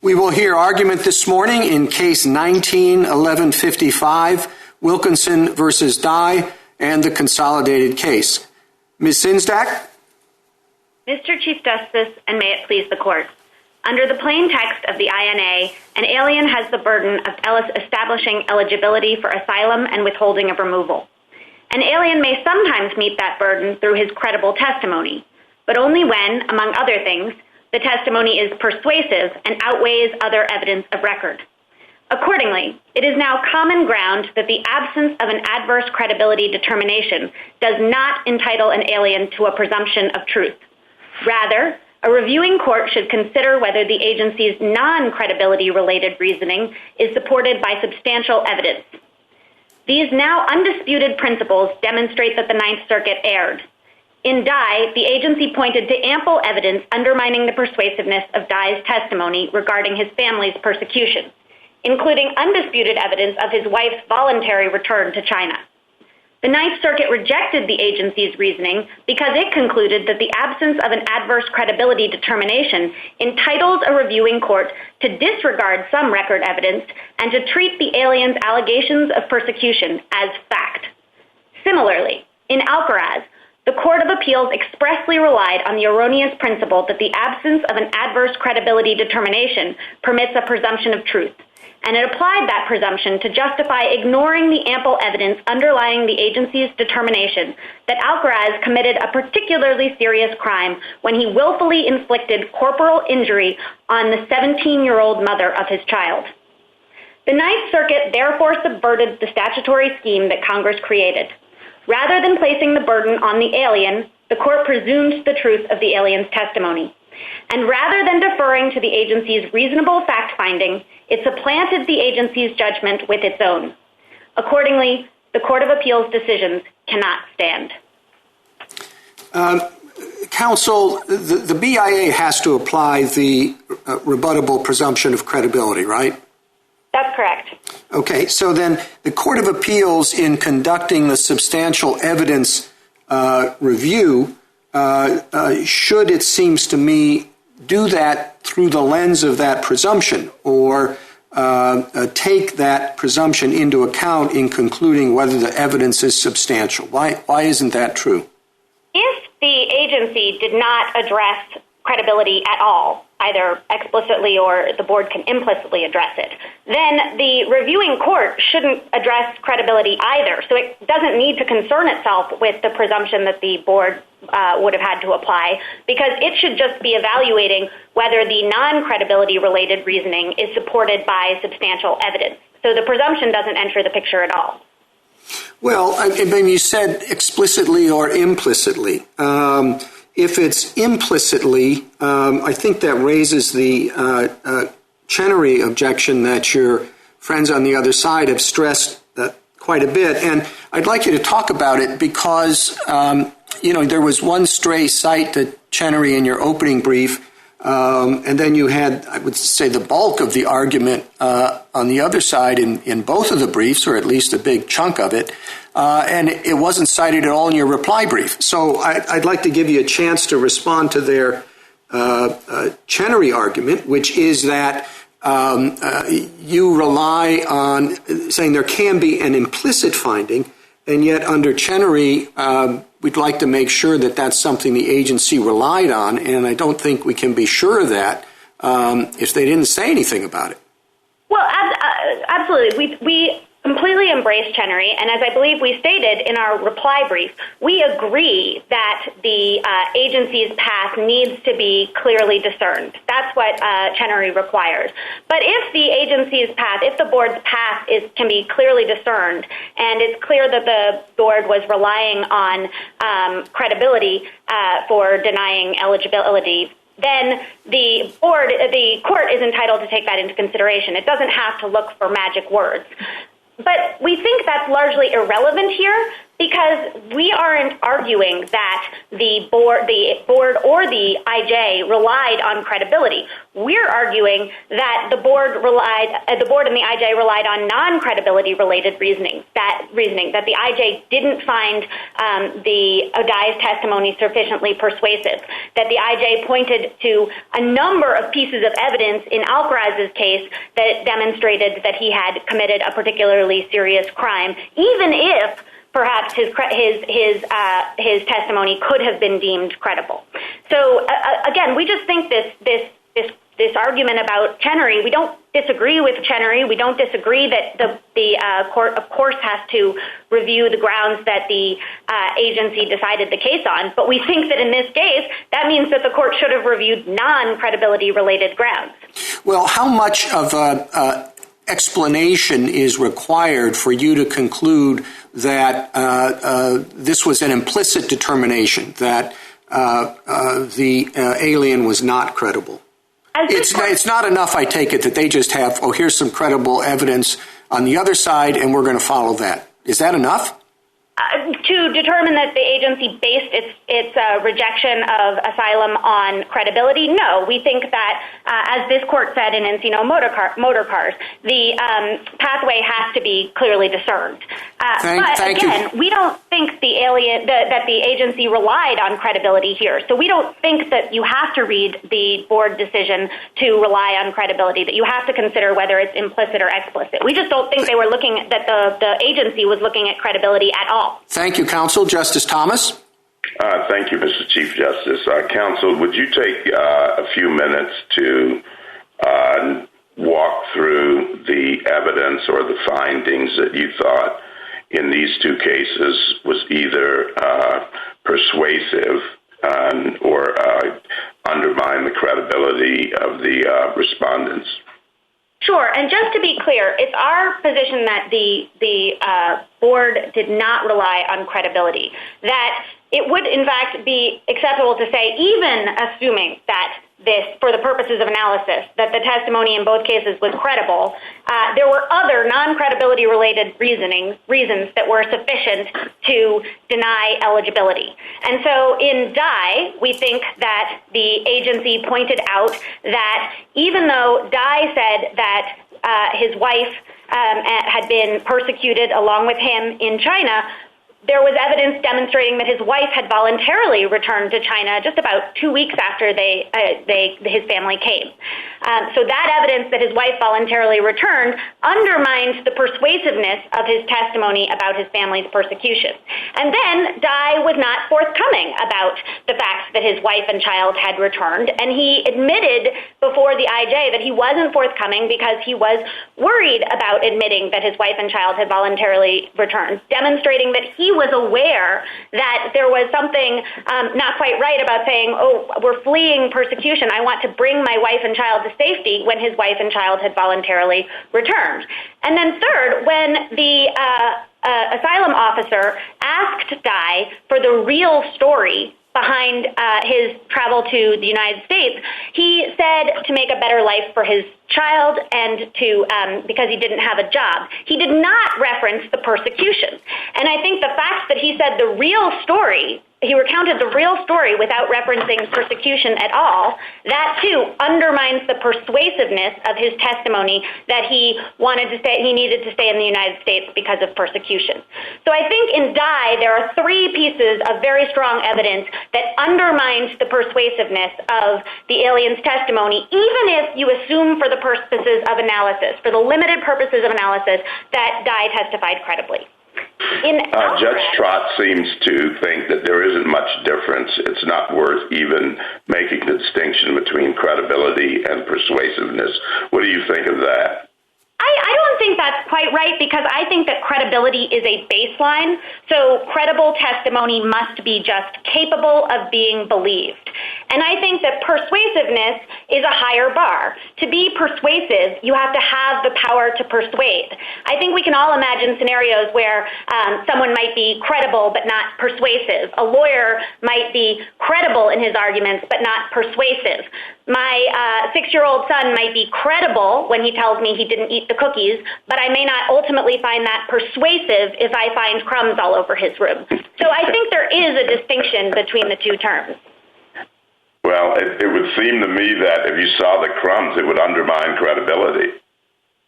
We will hear argument this morning in case 19-1155, Wilkinson versus Dai, and the consolidated case. Ms. Sinsdak? Mr. Chief Justice, and may it please the Court, under the plain text of the INA, an alien has the burden of establishing eligibility for asylum and withholding of removal. An alien may sometimes meet that burden through his credible testimony, but only when, among other things, the testimony is persuasive and outweighs other evidence of record. Accordingly, it is now common ground that the absence of an adverse credibility determination does not entitle an alien to a presumption of truth. Rather, a reviewing court should consider whether the agency's non-credibility related reasoning is supported by substantial evidence. These now undisputed principles demonstrate that the Ninth Circuit erred. In Dai, the agency pointed to ample evidence undermining the persuasiveness of Dai's testimony regarding his family's persecution, including undisputed evidence of his wife's voluntary return to China. The Ninth Circuit rejected the agency's reasoning because it concluded that the absence of an adverse credibility determination entitles a reviewing court to disregard some record evidence and to treat the alien's allegations of persecution as fact. Similarly, in Alcaraz, the Court of Appeals expressly relied on the erroneous principle that the absence of an adverse credibility determination permits a presumption of truth, and it applied that presumption to justify ignoring the ample evidence underlying the agency's determination that Alcaraz committed a particularly serious crime when he willfully inflicted corporal injury on the 17-year-old mother of his child. The Ninth Circuit therefore subverted the statutory scheme that Congress created. Rather than placing the burden on the alien, the court presumed the truth of the alien's testimony. And rather than deferring to the agency's reasonable fact-finding, it supplanted the agency's judgment with its own. Accordingly, the Court of Appeals' decisions cannot stand. Counsel, the BIA has to apply the rebuttable presumption of credibility, right? That's correct. Okay, so then the Court of Appeals, in conducting the substantial evidence review, should, it seems to me, do that through the lens of that presumption, or take that presumption into account in concluding whether the evidence is substantial. Why isn't that true? If the agency did not address credibility at all, either explicitly or the board can implicitly address it, then the reviewing court shouldn't address credibility either. So it doesn't need to concern itself with the presumption that the board would have had to apply, because it should just be evaluating whether the non-credibility related reasoning is supported by substantial evidence. So the presumption doesn't enter the picture at all. Well, I mean, you said explicitly or implicitly. If it's implicitly, I think that raises the Chenery objection that your friends on the other side have stressed quite a bit. And I'd like you to talk about it because, there was one stray cite to Chenery in your opening brief, and then you had, I would say, the bulk of the argument on the other side in both of the briefs, or at least a big chunk of it. And it wasn't cited at all in your reply brief. So I'd like to give you a chance to respond to their Chenery argument, which is that you rely on saying there can be an implicit finding, and yet under Chenery, we'd like to make sure that that's something the agency relied on, and I don't think we can be sure of that if they didn't say anything about it. Well, absolutely. We completely embrace Chenery, and as I believe we stated in our reply brief, we agree that the agency's path needs to be clearly discerned. That's what Chenery requires. But if the agency's path, if the board's path can be clearly discerned, and it's clear that the board was relying on credibility for denying eligibility, then the court is entitled to take that into consideration. It doesn't have to look for magic words. But we think that's largely irrelevant here Because we aren't arguing that the board or the IJ relied on credibility. We're arguing that the board and the IJ relied on non-credibility related reasoning. That the IJ didn't find the O'Dai's testimony sufficiently persuasive. That the IJ pointed to a number of pieces of evidence in Alcaraz's case that demonstrated that he had committed a particularly serious crime, even if perhaps his testimony could have been deemed credible. So again, we just think this argument about Chenery, we don't disagree with Chenery. We don't disagree that the court, of course, has to review the grounds that the agency decided the case on. But we think that in this case, that means that the court should have reviewed non-credibility related grounds. Well, how much of explanation is required for you to conclude that this was an implicit determination, that the alien was not credible? It's not enough, I take it, that they just have, here's some credible evidence on the other side, and we're going to follow that. Is that enough? To determine that the agency based its rejection of asylum on credibility? No. We think that, as this court said in Encino Motor Cars, the pathway has to be clearly discerned. Thank you. We don't think that the agency relied on credibility here. So we don't think that you have to read the board decision to rely on credibility, that you have to consider whether it's implicit or explicit. We just don't think they were looking, that the agency was looking at credibility at all. Thank you, Counsel. Justice Thomas? Thank you, Mr. Chief Justice. Counsel, would you take a few minutes to walk through the evidence or the findings that you thought in these two cases was either persuasive or undermine the credibility of the respondents? Sure, and just to be clear, it's our position that the board did not rely on credibility, that it would, in fact, be acceptable to say, even assuming that this, for the purposes of analysis, that the testimony in both cases was credible, there were other non-credibility related reasons that were sufficient to deny eligibility. And so in Dai, we think that the agency pointed out that even though Dai said that his wife had been persecuted along with him in China, there was evidence demonstrating that his wife had voluntarily returned to China just about 2 weeks after his family came. So that evidence that his wife voluntarily returned undermined the persuasiveness of his testimony about his family's persecution. And then Dai was not forthcoming about the fact that his wife and child had returned, and he admitted before the IJ that he wasn't forthcoming because he was worried about admitting that his wife and child had voluntarily returned, demonstrating that he was aware that there was something not quite right about saying, we're fleeing persecution, I want to bring my wife and child to safety, when his wife and child had voluntarily returned. And then third, when the asylum officer asked Dai for the real story behind his travel to the United States, he said to make a better life for his child and to because he didn't have a job. He did not reference the persecution. And I think the fact that he said the real story, he recounted the real story without referencing persecution at all, that too undermines the persuasiveness of his testimony that he needed to stay in the United States because of persecution. So I think in Dai, there are three pieces of very strong evidence that undermines the persuasiveness of the alien's testimony, even if you assume for the purposes of analysis, for the limited purposes of analysis, that Dai testified credibly. Judge Trott seems to think that there isn't much difference. It's not worth even making the distinction between credibility and persuasiveness. What do you think of that? I don't think that's quite right, because I think that credibility is a baseline. So credible testimony must be just capable of being believed. And I think that persuasiveness is a higher bar. To be persuasive, you have to have the power to persuade. I think we can all imagine scenarios where someone might be credible but not persuasive. A lawyer might be credible in his arguments but not persuasive. My 6-year-old son might be credible when he tells me he didn't eat the cookies, but I may not ultimately find that persuasive if I find crumbs all over his room. So I think there is a distinction between the two terms. Well, it would seem to me that if you saw the crumbs, it would undermine credibility.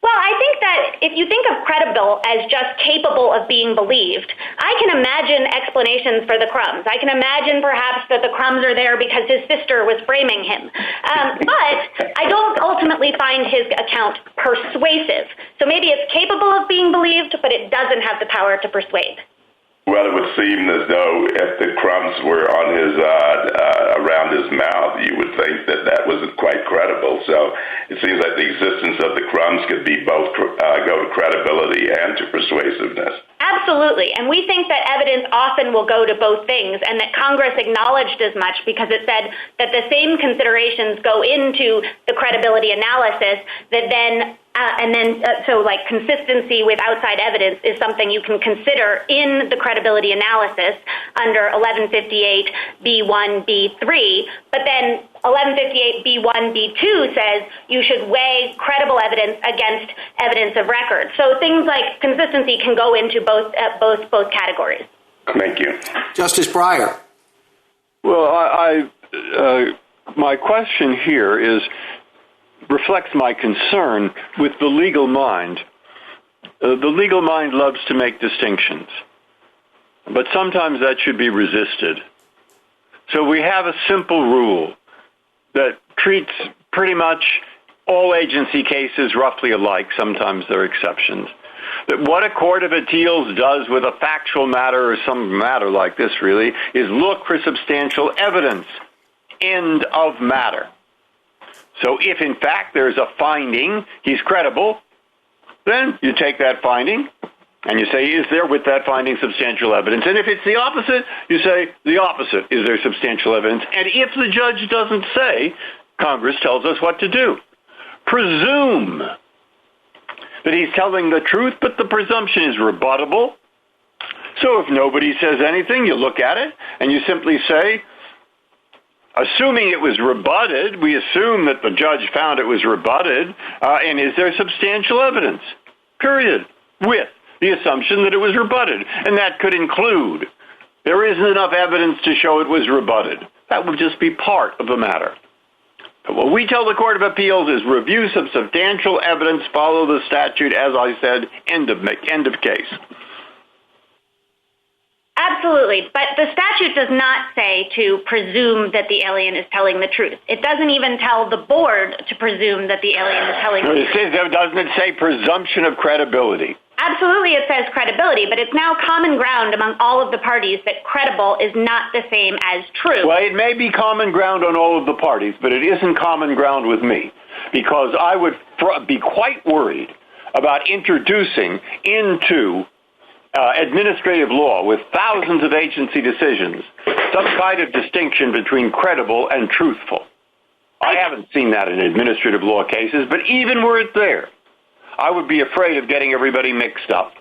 Well, I think that if you think of credible as just capable of being believed, I can imagine explanations for the crumbs. I can imagine perhaps that the crumbs are there because his sister was framing him. But I don't ultimately find his account persuasive. So maybe it's capable of being believed, but it doesn't have the power to persuade. Well, it would seem as though if the crumbs were on his around his mouth, you would think that that wasn't quite credible. So it seems like the existence of the crumbs could be both go to credibility and to persuasiveness. Absolutely. And we think that evidence often will go to both things, and that Congress acknowledged as much because it said that the same considerations go into the credibility analysis that then so consistency with outside evidence is something you can consider in the credibility analysis under 1158 B1 B3, but then 1158 B1 B2 says you should weigh credible evidence against evidence of record. So things like consistency can go into both categories. Thank you. Justice Breyer. Well, my question here reflects my concern with the legal mind. The legal mind loves to make distinctions, but sometimes that should be resisted. So we have a simple rule that treats pretty much all agency cases roughly alike. Sometimes there are exceptions. That what a court of appeals does with a factual matter or some matter like this really is look for substantial evidence. End of matter. So if, in fact, there's a finding, he's credible, then you take that finding and you say, is there with that finding substantial evidence? And if it's the opposite, you say, the opposite, is there substantial evidence? And if the judge doesn't say, Congress tells us what to do. Presume that he's telling the truth, but the presumption is rebuttable. So if nobody says anything, you look at it and you simply say, assuming it was rebutted, we assume that the judge found it was rebutted, and is there substantial evidence? Period. With the assumption that it was rebutted. And that could include, there isn't enough evidence to show it was rebutted. That would just be part of the matter. But what we tell the Court of Appeals is review some substantial evidence, follow the statute, as I said, end of case. Absolutely, but the statute does not say to presume that the alien is telling the truth. It doesn't even tell the board to presume that the alien is telling the truth. Doesn't it say presumption of credibility? Absolutely, it says credibility, but it's now common ground among all of the parties that credible is not the same as true. Well, it may be common ground on all of the parties, but it isn't common ground with me, because I would be quite worried about introducing into administrative law with thousands of agency decisions, some kind of distinction between credible and truthful. I haven't seen that in administrative law cases, but even were it there, I would be afraid of getting everybody mixed up.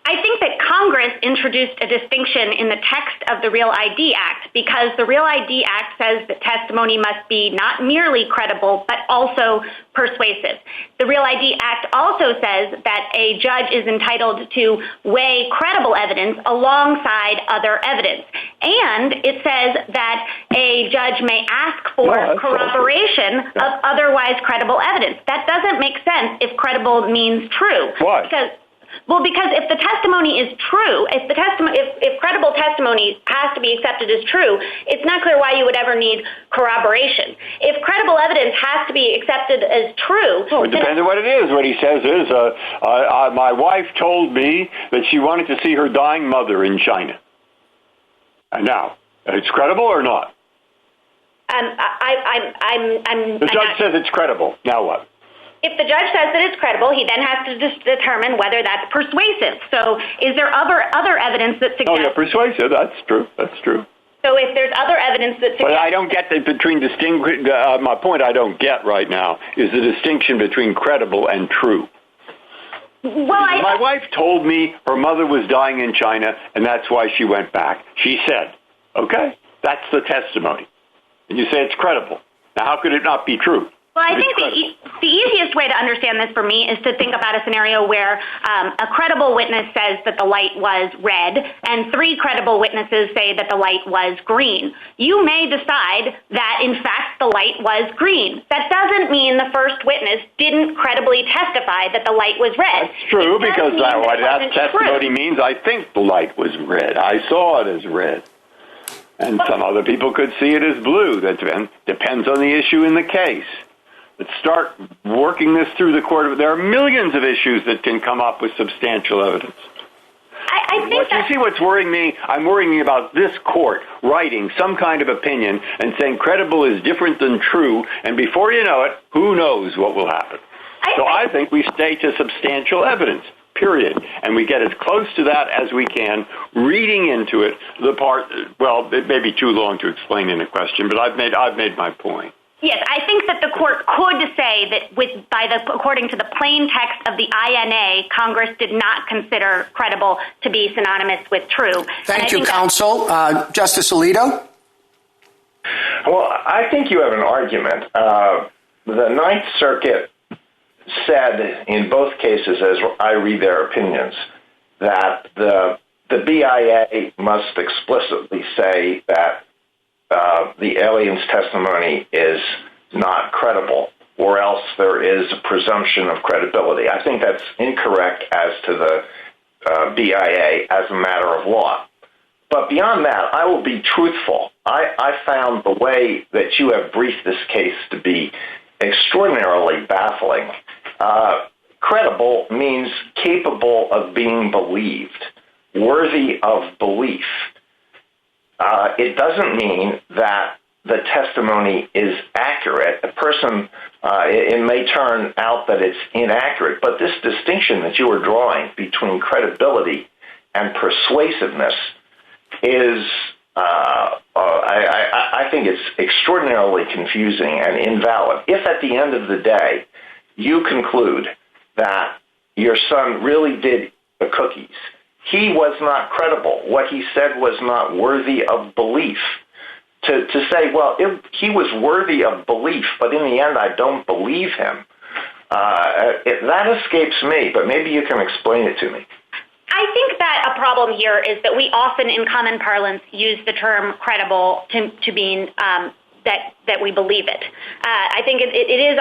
I think that Congress introduced a distinction in the text of the Real ID Act because the Real ID Act says that testimony must be not merely credible, but also persuasive. The Real ID Act also says that a judge is entitled to weigh credible evidence alongside other evidence. And it says that a judge may ask for corroboration of otherwise credible evidence. That doesn't make sense if credible means true. Why? Because if the testimony is true, if credible testimony has to be accepted as true, it's not clear why you would ever need corroboration. If credible evidence has to be accepted as true... Well, it depends on what it is. What he says is, my wife told me that she wanted to see her dying mother in China. And now, it's credible or not? The judge says it's credible. Now what? If the judge says that it's credible, he then has to determine whether that's persuasive. So is there other evidence that suggests... Oh, yeah, persuasive. That's true. So if there's other evidence that suggests... But I don't get my point I don't get right now is the distinction between credible and true. Well, my wife told me her mother was dying in China, and that's why she went back. She said, okay, that's the testimony. And you say it's credible. Now, how could it not be true? Well, I think the easiest way way to understand this for me is to think about a scenario where a credible witness says that the light was red and 3 credible witnesses say that the light was green. You may decide that, in fact, the light was green. That doesn't mean the first witness didn't credibly testify that the light was red. That's true, because that testimony means I think the light was red. I saw it as red. And some other people could see it as blue. That depends on the issue in the case. Let's start working this through the court. There are millions of issues that can come up with substantial evidence. I think you see what's worrying me? I'm worrying about this court writing some kind of opinion and saying credible is different than true, and before you know it, who knows what will happen. I think we stay to substantial evidence, period, and we get as close to that as we can, reading into it the part, well, it may be too long to explain in a question, but I've made my point. Yes, I think that the court could say that according to the plain text of the INA, Congress did not consider credible to be synonymous with true. Thank you, counsel. Justice Alito? Well, I think you have an argument. The Ninth Circuit said in both cases, as I read their opinions, that the BIA must explicitly say that the alien's testimony is not credible, or else there is a presumption of credibility. I think that's incorrect as to the BIA as a matter of law. But beyond that, I will be truthful. I found the way that you have briefed this case to be extraordinarily baffling. Credible means capable of being believed, worthy of belief. It doesn't mean that the testimony is accurate. A person, it may turn out that it's inaccurate, but this distinction that you are drawing between credibility and persuasiveness is, I think it's extraordinarily confusing and invalid. If at the end of the day, you conclude that your son really did eat the cookies, he was not credible. What he said was not worthy of belief. To say, well, he was worthy of belief, but in the end I don't believe him, that escapes me, but maybe you can explain it to me. I think that a problem here is that we often, in common parlance, use the term credible to mean that we believe it. I think it is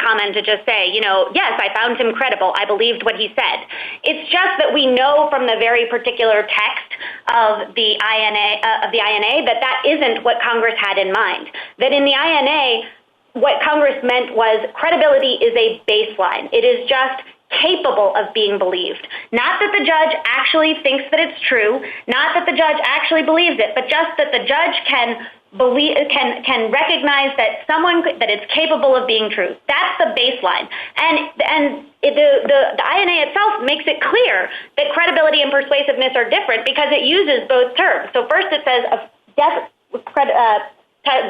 common to just say, yes, I found him credible. I believed what he said. It's just that we know from the very particular text of the INA that isn't what Congress had in mind. That in the INA, what Congress meant was credibility is a baseline. It is just capable of being believed. Not that the judge actually thinks that it's true, not that the judge actually believes it, but just that the judge can recognize that that it's capable of being true. That's the baseline. And the INA itself makes it clear that credibility and persuasiveness are different because it uses both terms. So first it says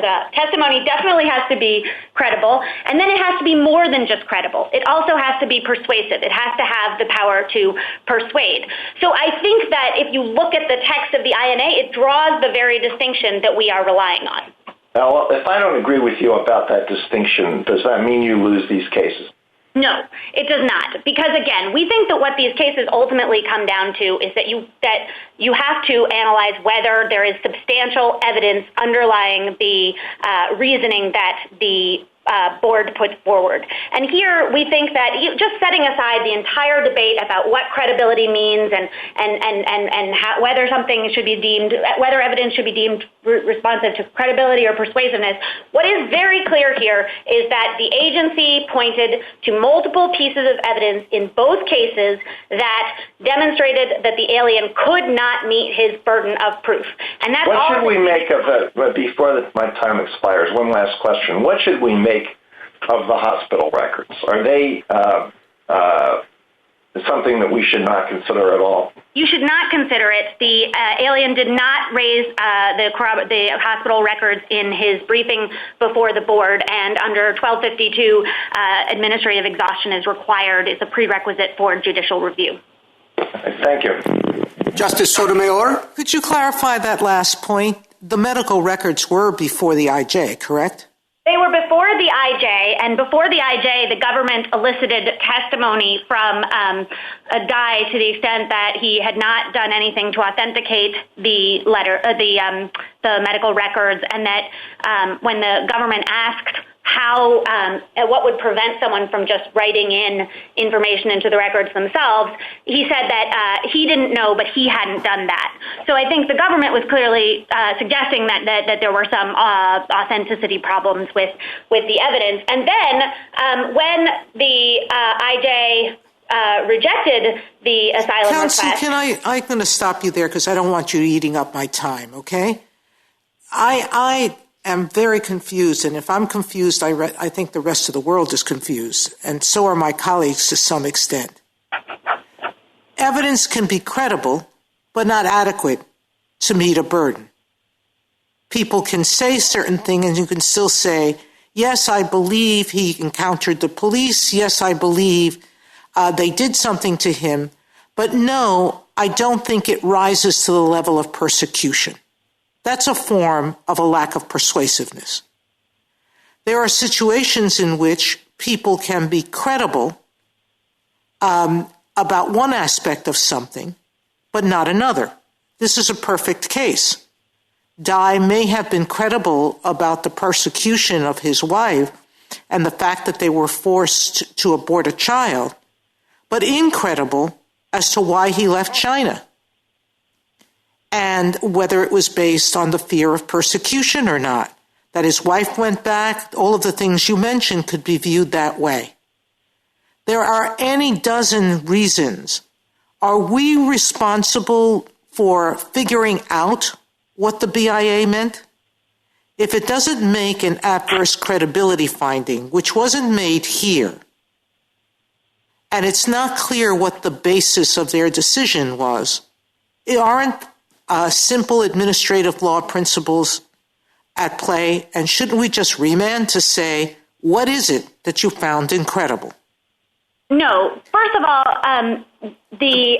the testimony definitely has to be credible, and then it has to be more than just credible. It also has to be persuasive. It has to have the power to persuade. So I think that if you look at the text of the INA, it draws the very distinction that we are relying on. Now, if I don't agree with you about that distinction, does that mean you lose these cases? No, it does not. Because again, we think that what these cases ultimately come down to is that you have to analyze whether there is substantial evidence underlying the reasoning that the board put forward. And here we think that just setting aside the entire debate about what credibility means and whether something should be deemed, whether evidence should be deemed responsive to credibility or persuasiveness, what is very clear here is that the agency pointed to multiple pieces of evidence in both cases that demonstrated that the alien could not meet his burden of proof. And that's what should we make of it? Before my time expires, one last question. What should we make of the hospital records? Are they something that we should not consider at all? You should not consider it. The alien did not raise the hospital records in his briefing before the board, and under 1252, administrative exhaustion is required. It's a prerequisite for judicial review. Thank you. Justice Sotomayor? Could you clarify that last point? The medical records were before the IJ, correct? They were before the IJ, and before the IJ, the government elicited testimony from Dai to the extent that he had not done anything to authenticate the letter, the medical records, and that when the government asked how what would prevent someone from just writing in information into the records themselves, he said that he didn't know, but he hadn't done that. So I think the government was clearly suggesting that there were some authenticity problems with the evidence. And then when the IJ rejected the asylum Counsel, request. I'm going to stop you there because I don't want you eating up my time, okay? I am very confused, and if I'm confused, I think the rest of the world is confused, and so are my colleagues to some extent. Evidence can be credible, but not adequate to meet a burden. People can say certain things, and you can still say, yes, I believe he encountered the police, yes, I believe they did something to him, but no, I don't think it rises to the level of persecution. That's a form of a lack of persuasiveness. There are situations in which people can be credible about one aspect of something, but not another. This is a perfect case. Dai may have been credible about the persecution of his wife and the fact that they were forced to abort a child, but incredible as to why he left China, and whether it was based on the fear of persecution or not, that his wife went back, all of the things you mentioned could be viewed that way. There are any dozen reasons. Are we responsible for figuring out what the BIA meant? If it doesn't make an adverse credibility finding, which wasn't made here, and it's not clear what the basis of their decision was, aren't simple administrative law principles at play, and shouldn't we just remand to say, what is it that you found incredible? No. First of all, the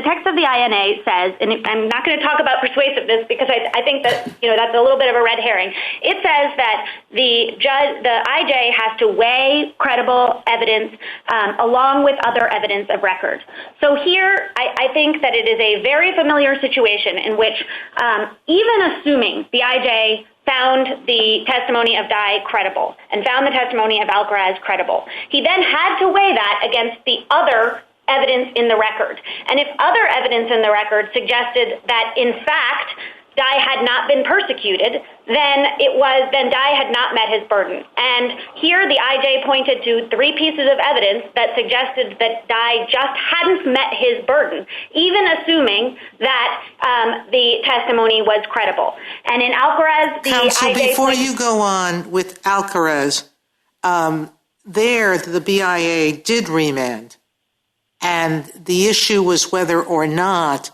text of the INA says, and I'm not going to talk about persuasiveness because I think that that's a little bit of a red herring. It says that the IJ has to weigh credible evidence along with other evidence of record. So here, I think that it is a very familiar situation in which, even assuming the IJ found the testimony of Dai credible and found the testimony of Alcaraz credible, he then had to weigh that against the other evidence in the record. And if other evidence in the record suggested that, in fact, Dai had not been persecuted, then Dai had not met his burden. And here the IJ pointed to 3 pieces of evidence that suggested that Dai just hadn't met his burden, even assuming that the testimony was credible. And in Alcaraz, the Counsel, IJ before you go on with Alcaraz, there the BIA did remand. And the issue was whether or not,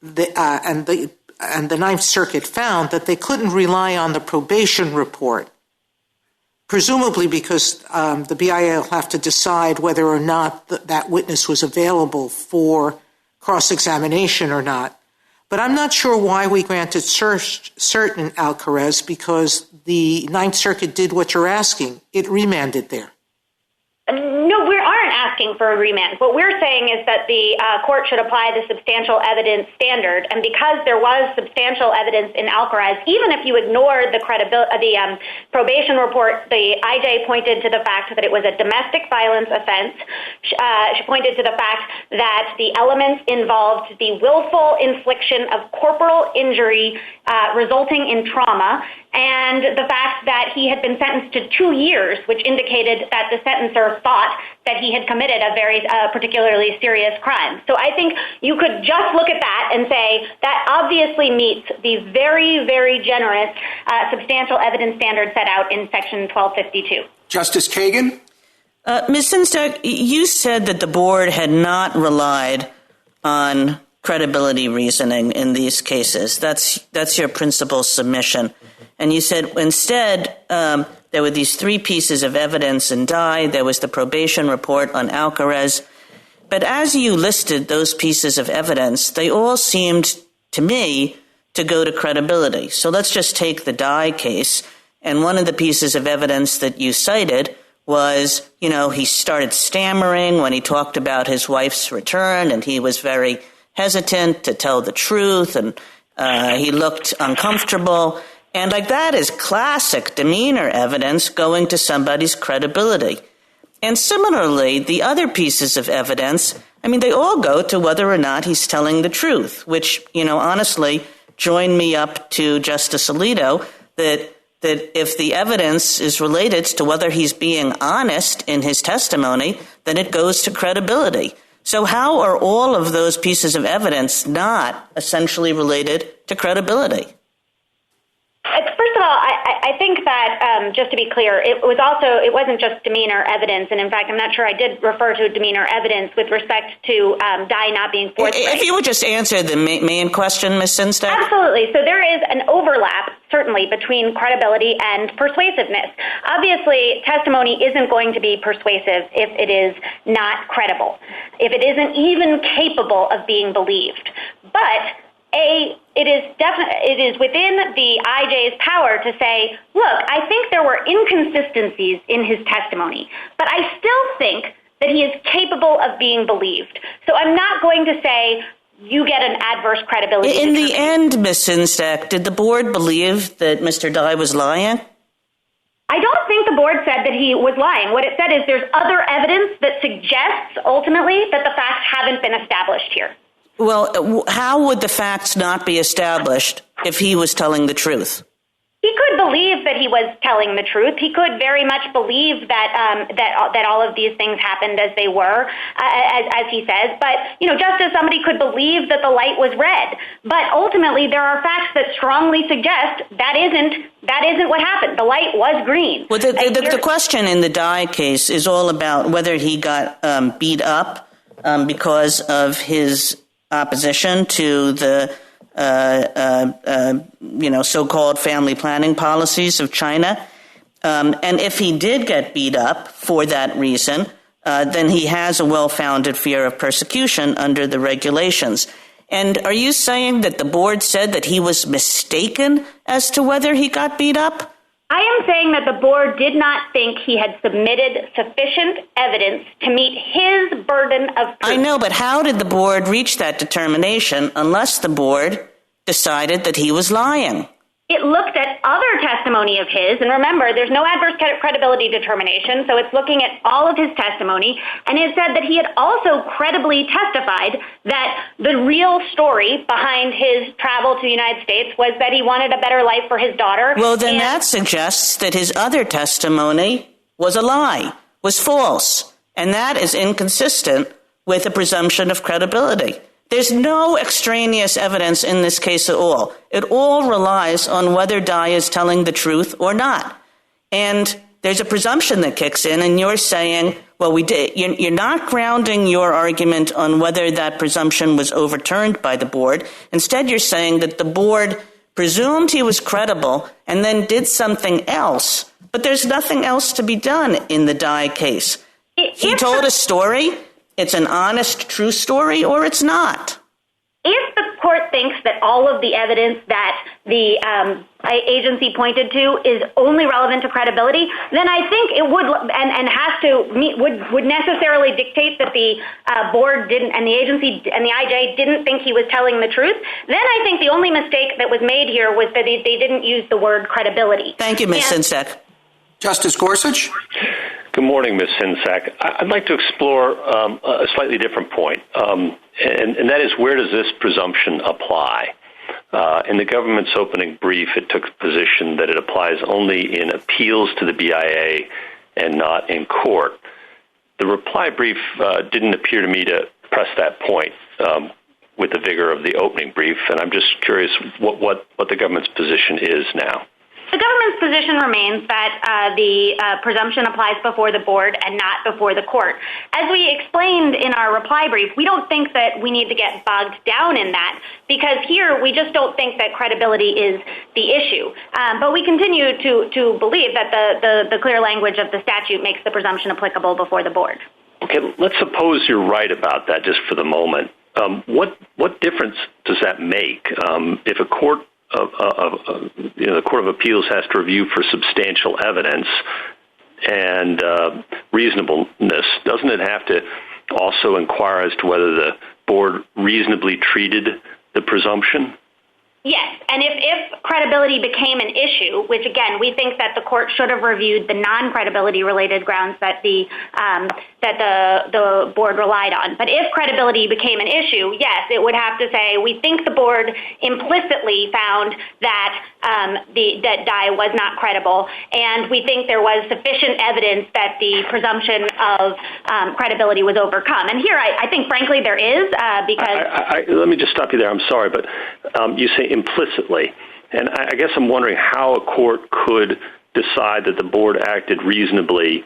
and the Ninth Circuit found that they couldn't rely on the probation report, presumably because the BIA will have to decide whether or not that witness was available for cross-examination or not. But I'm not sure why we granted cert in Alcaraz, because the Ninth Circuit did what you're asking. It remanded there. No, we aren't asking for a remand. What we're saying is that the court should apply the substantial evidence standard, and because there was substantial evidence in Alcaraz, even if you ignore the probation report, the IJ pointed to the fact that it was a domestic violence offense. She pointed to the fact that the elements involved the willful infliction of corporal injury resulting in trauma, and the fact that he had been sentenced to 2 years, which indicated that the sentencer thought that he had committed a very particularly serious crime. So I think you could just look at that and say that obviously meets the very, very generous substantial evidence standard set out in Section 1252. Justice Kagan? Ms. Sinstad, you said that the board had not relied on credibility reasoning in these cases. That's your principal submission. And you said instead there were these 3 pieces of evidence in Dai. There was the probation report on Alcaraz. But as you listed those pieces of evidence, they all seemed to me to go to credibility. So let's just take the Dai case. And one of the pieces of evidence that you cited was, he started stammering when he talked about his wife's return, and he was very hesitant to tell the truth, and he looked uncomfortable. And that is classic demeanor evidence going to somebody's credibility. And similarly, the other pieces of evidence, they all go to whether or not he's telling the truth, which, honestly, join me up to Justice Alito that if the evidence is related to whether he's being honest in his testimony, then it goes to credibility. So how are all of those pieces of evidence not essentially related to credibility? First of all, I think that, just to be clear, it wasn't just demeanor evidence. And in fact, I'm not sure I did refer to demeanor evidence with respect to Dai not being forthright. If you would just answer the main question, Ms. Sinstad. Absolutely. So there is an overlap, certainly, between credibility and persuasiveness. Obviously, testimony isn't going to be persuasive if it is not credible, if it isn't even capable of being believed. But it is within the IJ's power to say, look, I think there were inconsistencies in his testimony, but I still think that he is capable of being believed. So I'm not going to say you get an adverse credibility. In the end, Ms. Sinstad, did the board believe that Mr. Dai was lying? I don't think the board said that he was lying. What it said is there's other evidence that suggests, ultimately, that the facts haven't been established here. Well, how would the facts not be established if he was telling the truth? He could believe that he was telling the truth. He could very much believe that all of these things happened as they were, as he says. But, just as somebody could believe that the light was red. But ultimately, there are facts that strongly suggest that isn't what happened. The light was green. Well, the question in the Dai case is all about whether he got beat up because of his opposition to the so-called family planning policies of China. And if he did get beat up for that reason, then he has a well-founded fear of persecution under the regulations. And are you saying that the board said that he was mistaken as to whether he got beat up? I am saying that the board did not think he had submitted sufficient evidence to meet his burden of proof. I know, but how did the board reach that determination unless the board decided that he was lying? It looked at other testimony of his, and remember, there's no adverse credibility determination, so it's looking at all of his testimony, and it said that he had also credibly testified that the real story behind his travel to the United States was that he wanted a better life for his daughter. Well, then that suggests that his other testimony was a lie, was false, and that is inconsistent with the presumption of credibility. There's no extraneous evidence in this case at all. It all relies on whether Dai is telling the truth or not. And there's a presumption that kicks in, and you're saying, well, you're not grounding your argument on whether that presumption was overturned by the board. Instead, you're saying that the board presumed he was credible and then did something else. But there's nothing else to be done in the Dai case. He told a story. It's an honest, true story, or it's not. If the court thinks that all of the evidence that the agency pointed to is only relevant to credibility, then I think it would and has to would necessarily dictate that the board didn't and the agency and the IJ didn't think he was telling the truth. Then I think the only mistake that was made here was that they didn't use the word credibility. Thank you, Ms. Sinsak. Justice Gorsuch? Good morning, Ms. Sinsak. I'd like to explore a slightly different point, and that is, where does this presumption apply? In the government's opening brief, it took a position that it applies only in appeals to the BIA and not in court. The reply brief didn't appear to me to press that point with the vigor of the opening brief, and I'm just curious what the government's position is now. The government's position remains that the presumption applies before the board and not before the court. As we explained in our reply brief, we don't think that we need to get bogged down in that, because here we just don't think that credibility is the issue. But we continue to believe that the clear language of the statute makes the presumption applicable before the board. Okay, let's suppose you're right about that just for the moment. what difference does that make if a court the Court of Appeals has to review for substantial evidence and reasonableness? Doesn't it have to also inquire as to whether the board reasonably treated the presumption? Yes, and if credibility became an issue, which again we think that the court should have reviewed the non-credibility related grounds that the board relied on. But if credibility became an issue, yes, it would have to say we think the board implicitly found that that Dai was not credible, and we think there was sufficient evidence that the presumption of credibility was overcome. And here, I think, frankly, there is because. Let me just stop you there. I'm sorry, but you say implicitly, and I guess I'm wondering how a court could decide that the board acted reasonably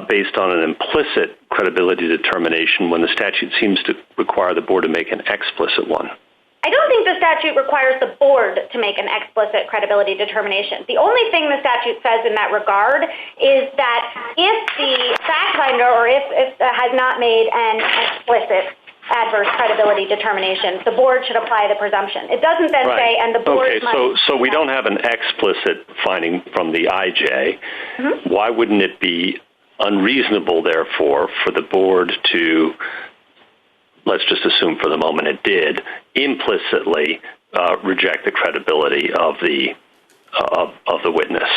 based on an implicit credibility determination when the statute seems to require the board to make an explicit one. I don't think the statute requires the board to make an explicit credibility determination. The only thing the statute says in that regard is that if the fact finder or if has not made an explicit adverse credibility determination, the board should apply the presumption. It doesn't then say, and the board must... So we don't have an explicit finding from the IJ. Mm-hmm. Why wouldn't it be unreasonable, therefore, for the board to, let's just assume for the moment it did, implicitly reject the credibility of the witness?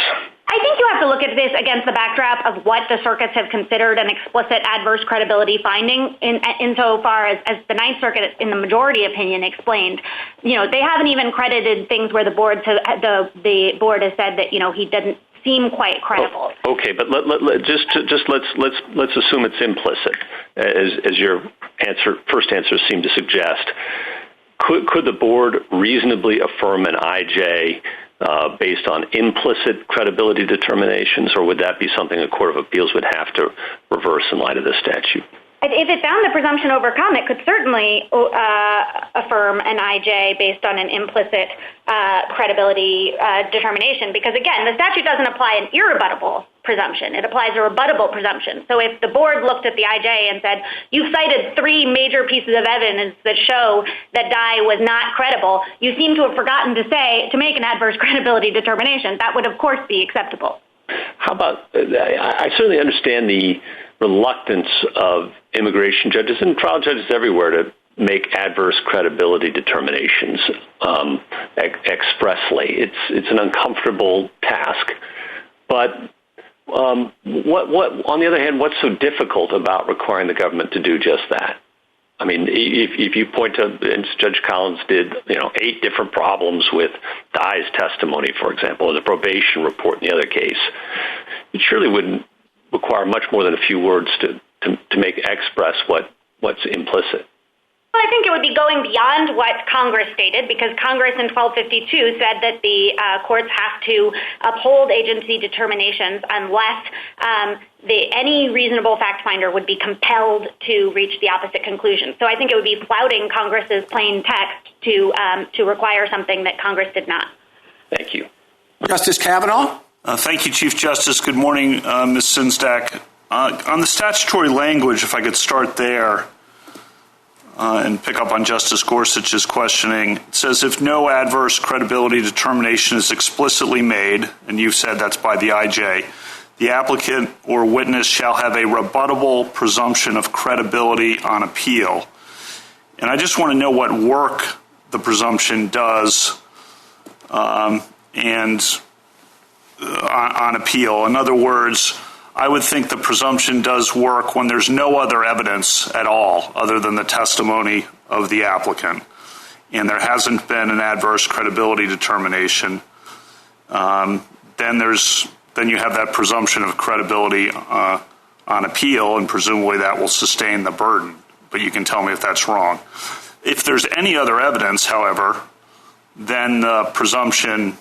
I think you have to look at this against the backdrop of what the circuits have considered an explicit adverse credibility finding insofar as the Ninth Circuit, in the majority opinion, explained. You know, they haven't even credited things where the board has said that, you know, he didn't seem quite credible. Oh, okay, but let's assume it's implicit, as your first answer seemed to suggest. Could the board reasonably affirm an IJ based on implicit credibility determinations, or would that be something a court of appeals would have to reverse in light of the statute? If it found the presumption overcome, it could certainly affirm an IJ based on an implicit credibility determination, because, again, the statute doesn't apply an irrebuttable presumption. It applies a rebuttable presumption. So if the board looked at the IJ and said, you've cited 3 major pieces of evidence that show that Dai was not credible, you seem to have forgotten to make an adverse credibility determination, that would, of course, be acceptable. How about, I certainly understand the reluctance of immigration judges and trial judges everywhere to make adverse credibility determinations expressly. It's an uncomfortable task. But what on the other hand, what's so difficult about requiring the government to do just that? I mean, if you point to, as Judge Collins did, 8 different problems with Dai's testimony, for example, or the probation report in the other case, it surely wouldn't require much more than a few words to make express what's implicit. Well, I think it would be going beyond what Congress stated, because Congress in 1252 said that the courts have to uphold agency determinations unless any reasonable fact finder would be compelled to reach the opposite conclusion. So I think it would be flouting Congress's plain text to require something that Congress did not. Thank you. Justice Kavanaugh? Thank you, Chief Justice. Good morning, Ms. Sinsdak. On the statutory language, if I could start there and pick up on Justice Gorsuch's questioning, it says if no adverse credibility determination is explicitly made, and you've said that's by the IJ, the applicant or witness shall have a rebuttable presumption of credibility on appeal. And I just want to know what work the presumption does on appeal. In other words, I would think the presumption does work when there's no other evidence at all other than the testimony of the applicant, and there hasn't been an adverse credibility determination. Then you have that presumption of credibility on appeal, and presumably that will sustain the burden. But you can tell me if that's wrong. If there's any other evidence, however, then the presumption,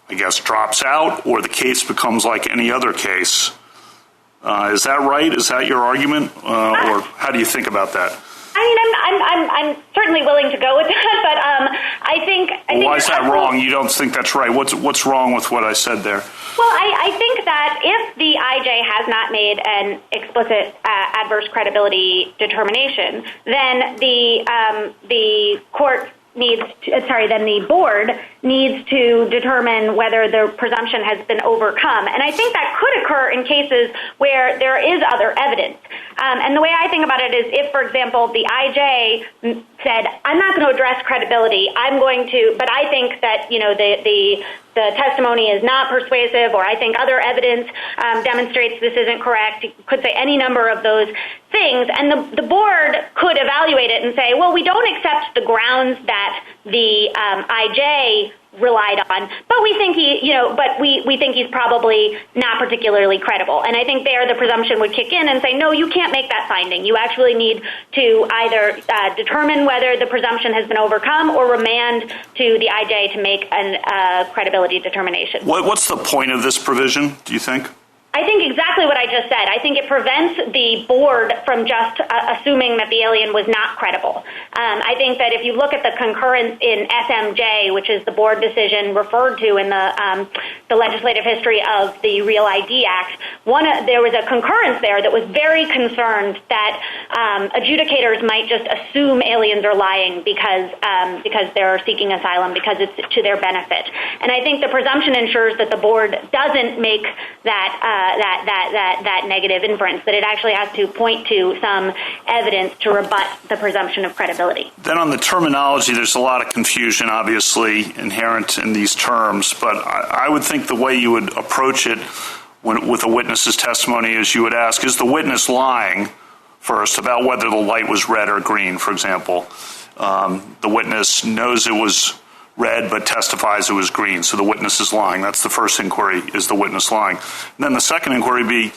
I guess, drops out, or the case becomes like any other case. Is that right? Is that your argument? Or how do you think about that? I'm certainly willing to go with that, but I think why is that wrong? You don't think that's right? What's wrong with what I said there? Well, I think that if the IJ has not made an explicit adverse credibility determination, then the court then the board needs to determine whether the presumption has been overcome. And I think that could occur in cases where there is other evidence. And the way I think about it is if, for example, the IJ said, I'm not going to address credibility, but I think that, the testimony is not persuasive, or I think other evidence demonstrates this isn't correct. You could say any number of those things, and the board could evaluate it and say, well, we don't accept the grounds that the IJ relied on, but we think we think he's probably not particularly credible. And I think there the presumption would kick in and say, no, you can't make that finding. You actually need to either determine whether the presumption has been overcome or remand to the IJ to make a credibility determination. What's the point of this provision, do you think? I think exactly what I just said. I think it prevents the board from just assuming that the alien was not credible. I think that if you look at the concurrence in SMJ, which is the board decision referred to in the legislative history of the Real ID Act, there was a concurrence there that was very concerned that adjudicators might just assume aliens are lying because they're seeking asylum, because it's to their benefit. And I think the presumption ensures that the board doesn't make that negative inference, that it actually has to point to some evidence to rebut the presumption of credibility. Then on the terminology, there's a lot of confusion, obviously, inherent in these terms, but I would think the way you would approach it with a witness's testimony is you would ask, is the witness lying first about whether the light was red or green, for example? The witness knows it was red but testifies it was green, so the witness is lying. That's the first inquiry, is the witness lying? And then the second inquiry would be,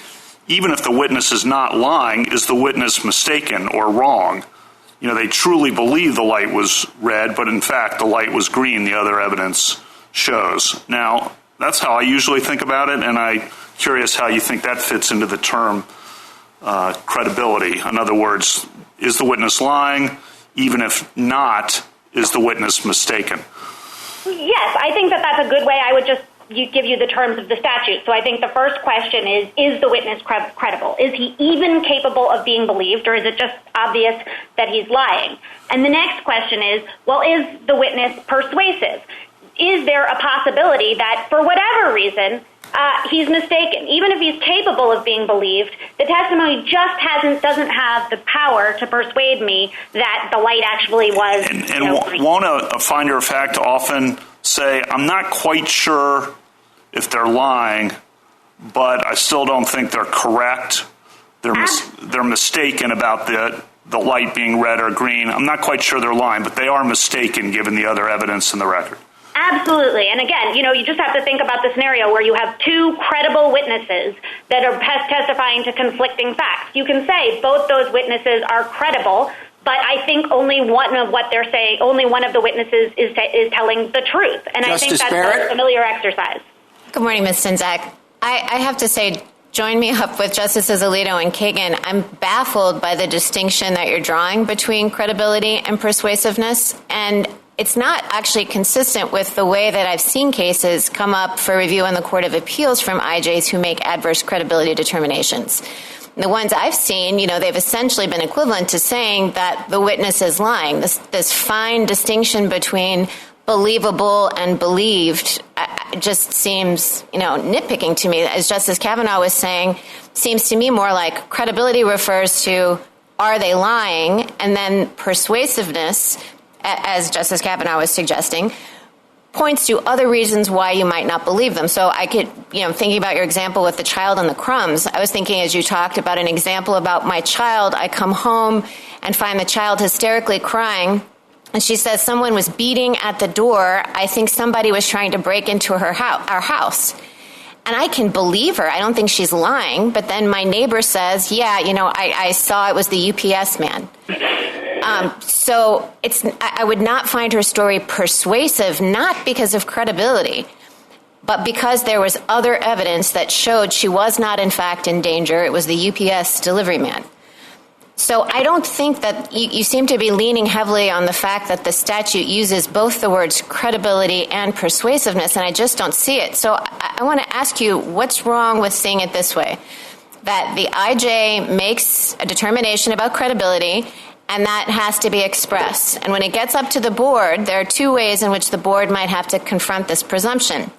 even if the witness is not lying, is the witness mistaken or wrong? They truly believe the light was red, but in fact the light was green, the other evidence shows. Now, that's how I usually think about it, and I'm curious how you think that fits into the term credibility. In other words, is the witness lying? Even if not, is the witness mistaken? Yes, I think that's a good way. I would just give you the terms of the statute. So I think the first question is the witness credible? Is he even capable of being believed, or is it just obvious that he's lying? And the next question is, well, is the witness persuasive? Is there a possibility that, for whatever reason, he's mistaken? Even if he's capable of being believed, the testimony just doesn't have the power to persuade me that the light actually was. And won't a finder of fact often say, I'm not quite sure if they're lying, but I still don't think they're correct. They're mistaken about the light being red or green. I'm not quite sure they're lying, but they are mistaken given the other evidence in the record. Absolutely. And again, you just have to think about the scenario where you have two credible witnesses that are testifying to conflicting facts. You can say both those witnesses are credible, but I think only one of what they're saying, only one of the witnesses is telling the truth. And Justice I think that's Barrett? a familiar exercise. Good morning, Ms. Sinzak. I have to say, join me up with Justices Alito and Kagan. I'm baffled by the distinction that you're drawing between credibility and persuasiveness, and it's not actually consistent with the way that I've seen cases come up for review in the Court of Appeals from IJs who make adverse credibility determinations. The ones I've seen, they've essentially been equivalent to saying that the witness is lying. This fine distinction between believable and believed just seems, nitpicking to me. As Justice Kavanaugh was saying, seems to me more like credibility refers to, are they lying? And then persuasiveness, as Justice Kavanaugh was suggesting, points to other reasons why you might not believe them. So I could, thinking about your example with the child and the crumbs, I was thinking as you talked about an example about my child, I come home and find the child hysterically crying, and she says someone was beating at the door. I think somebody was trying to break into our house. And I can believe her. I don't think she's lying. But then my neighbor says, I saw it was the UPS man. So I would not find her story persuasive, not because of credibility, but because there was other evidence that showed she was not, in fact, in danger. It was the UPS delivery man. So I don't think that you seem to be leaning heavily on the fact that the statute uses both the words credibility and persuasiveness, and I just don't see it. So I want to ask you, what's wrong with seeing it this way? That the IJ makes a determination about credibility, and that has to be expressed. And when it gets up to the board, there are two ways in which the board might have to confront this presumption.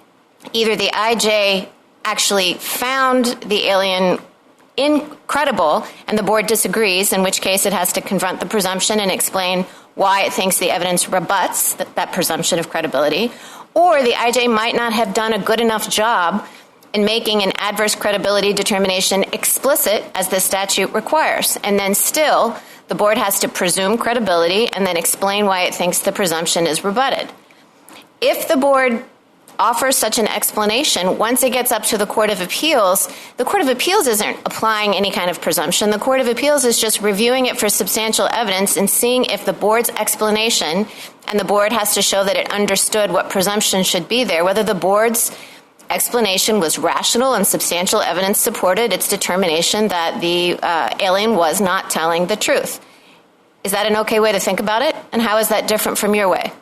Either the IJ actually found the alien incredible and the board disagrees, in which case it has to confront the presumption and explain why it thinks the evidence rebuts that presumption of credibility, or the IJ might not have done a good enough job in making an adverse credibility determination explicit as the statute requires. And then still, the board has to presume credibility and then explain why it thinks the presumption is rebutted. If the board offers such an explanation, once it gets up to the Court of Appeals isn't applying any kind of presumption. The Court of Appeals is just reviewing it for substantial evidence and seeing if the board's explanation, and the board has to show that it understood what presumption should be there, whether the board's explanation was rational and substantial evidence supported its determination that the alien was not telling the truth. Is that an okay way to think about it? And how is that different from your way?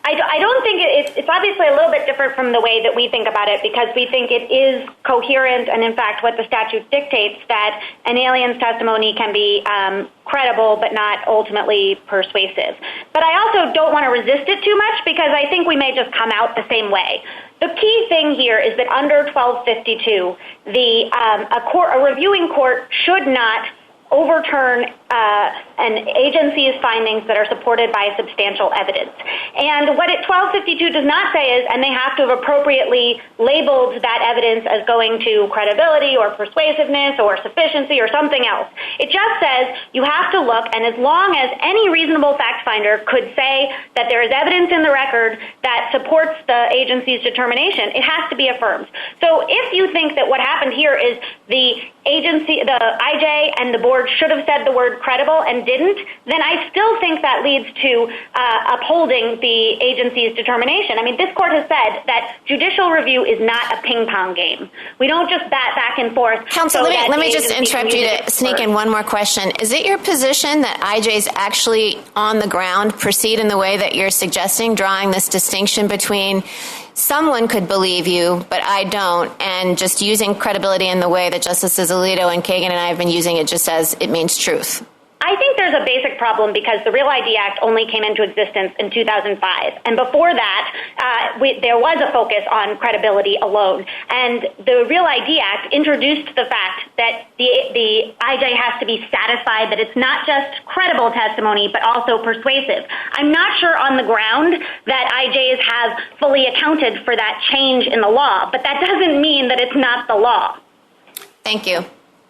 I don't think it's obviously a little bit different from the way that we think about it, because we think it is coherent and, in fact, what the statute dictates, that an alien's testimony can be credible but not ultimately persuasive. But I also don't want to resist it too much, because I think we may just come out the same way. The key thing here is that under 1252, a reviewing court should not overturn an agency's findings that are supported by substantial evidence. And what 1252 does not say is, and they have to have appropriately labeled that evidence as going to credibility or persuasiveness or sufficiency or something else. It just says you have to look, and as long as any reasonable fact finder could say that there is evidence in the record that supports the agency's determination, it has to be affirmed. So if you think that what happened here is the agency, the IJ and the board should have said the word credible and didn't, then I still think that leads to upholding the agency's determination. I mean, this court has said that judicial review is not a ping pong game. We don't just bat back and forth. Counsel, let me just interrupt you to sneak in one more question. Is it your position that IJs actually on the ground proceed in the way that you're suggesting, drawing this distinction between someone could believe you, but I don't, and just using credibility in the way that Justices Alito and Kagan and I have been using it just as it means truth? I think there's a basic problem because the Real ID Act only came into existence in 2005. And before that, there was a focus on credibility alone. And the Real ID Act introduced the fact that the IJ has to be satisfied that it's not just credible testimony, but also persuasive. I'm not sure on the ground that IJs have fully accounted for that change in the law, but that doesn't mean that it's not the law. Thank you.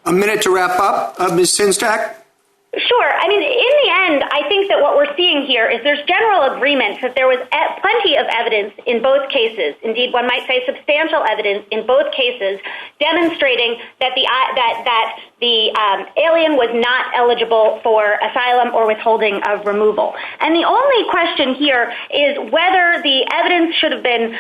A minute to wrap up. Ms. Sinzdak? Sure. I mean, in the end, I think that what we're seeing here is there's general agreement that there was plenty of evidence in both cases. Indeed, one might say substantial evidence in both cases demonstrating that the alien was not eligible for asylum or withholding of removal. And the only question here is whether the evidence should have been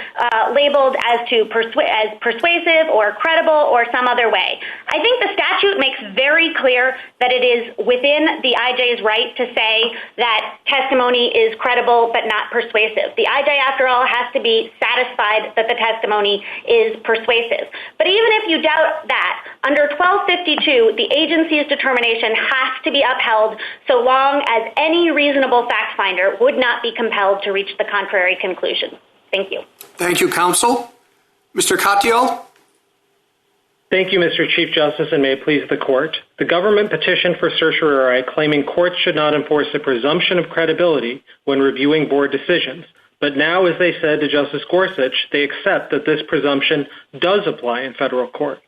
labeled as persuasive or credible or some other way. I think the statute makes very clear that it is within the IJ's right to say that testimony is credible but not persuasive. The IJ, after all, has to be satisfied that the testimony is persuasive. But even if you doubt that, under 1252, the agency's determination has to be upheld so long as any reasonable fact finder would not be compelled to reach the contrary conclusion. Thank you. Thank you, counsel. Mr. Katyal? Thank you, Mr. Chief Justice, and may it please the Court. The government petitioned for certiorari claiming courts should not enforce a presumption of credibility when reviewing board decisions. But now, as they said to Justice Gorsuch, they accept that this presumption does apply in federal court.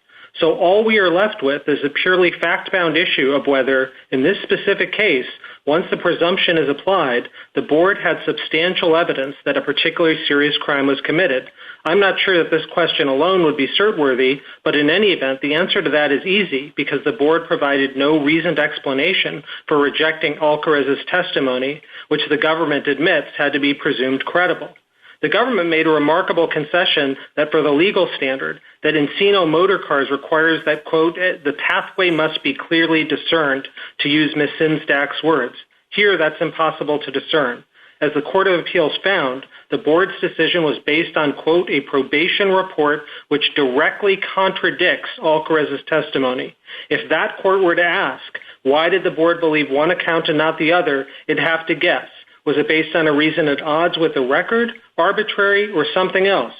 So all we are left with is a purely fact-bound issue of whether, in this specific case, once the presumption is applied, the board had substantial evidence that a particularly serious crime was committed. I'm not sure that this question alone would be cert-worthy, but in any event, the answer to that is easy because the board provided no reasoned explanation for rejecting Alcarez's testimony, which the government admits had to be presumed credible. The government made a remarkable concession that for the legal standard, that Encino Motor Cars requires that, quote, the pathway must be clearly discerned, to use Ms. Sinsdak's words. Here, that's impossible to discern. As the Court of Appeals found, the board's decision was based on, quote, a probation report which directly contradicts Alcarez's testimony. If that court were to ask, why did the board believe one account and not the other, it'd have to guess. Was it based on a reason at odds with the record, arbitrary, or something else?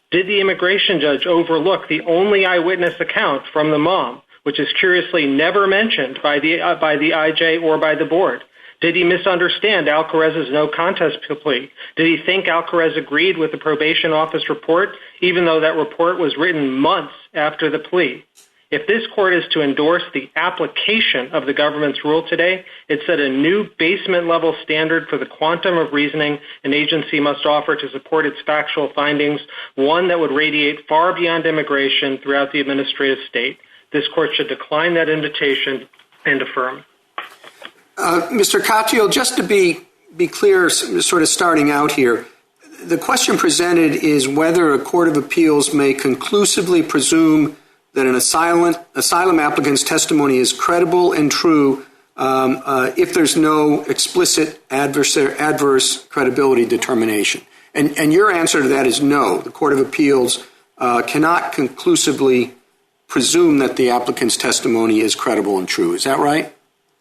Did the immigration judge overlook the only eyewitness account from the mom, which is curiously never mentioned by the IJ or by the board? Did he misunderstand Alcarez's no contest plea? Did he think Alcarez agreed with the probation office report, even though that report was written months after the plea? If this court is to endorse the application of the government's rule today, it set a new basement-level standard for the quantum of reasoning an agency must offer to support its factual findings, one that would radiate far beyond immigration throughout the administrative state. This court should decline that invitation and affirm. Mr. Katyal, just to be clear, sort of starting out here, the question presented is whether a court of appeals may conclusively presume that an asylum applicant's testimony is credible and true if there's no explicit adverse credibility determination. And your answer to that is no. The Court of Appeals cannot conclusively presume that the applicant's testimony is credible and true. Is that right?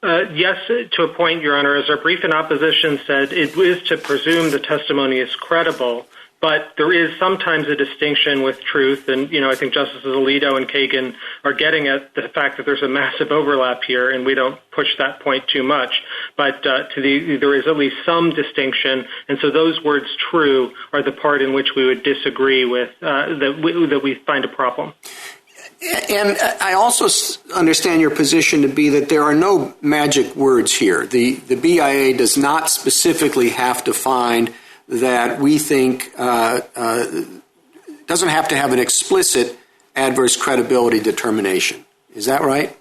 Yes, to a point, Your Honor. As our brief in opposition said, it is to presume the testimony is credible, but there is sometimes a distinction with truth, and, I think Justices Alito and Kagan are getting at the fact that there's a massive overlap here, and we don't push that point too much, but there is at least some distinction, and so those words true are the part in which we would disagree with, that we find a problem. And I also understand your position to be that there are no magic words here. The BIA does not specifically have to find that we think doesn't have to have an explicit adverse credibility determination. Is that right?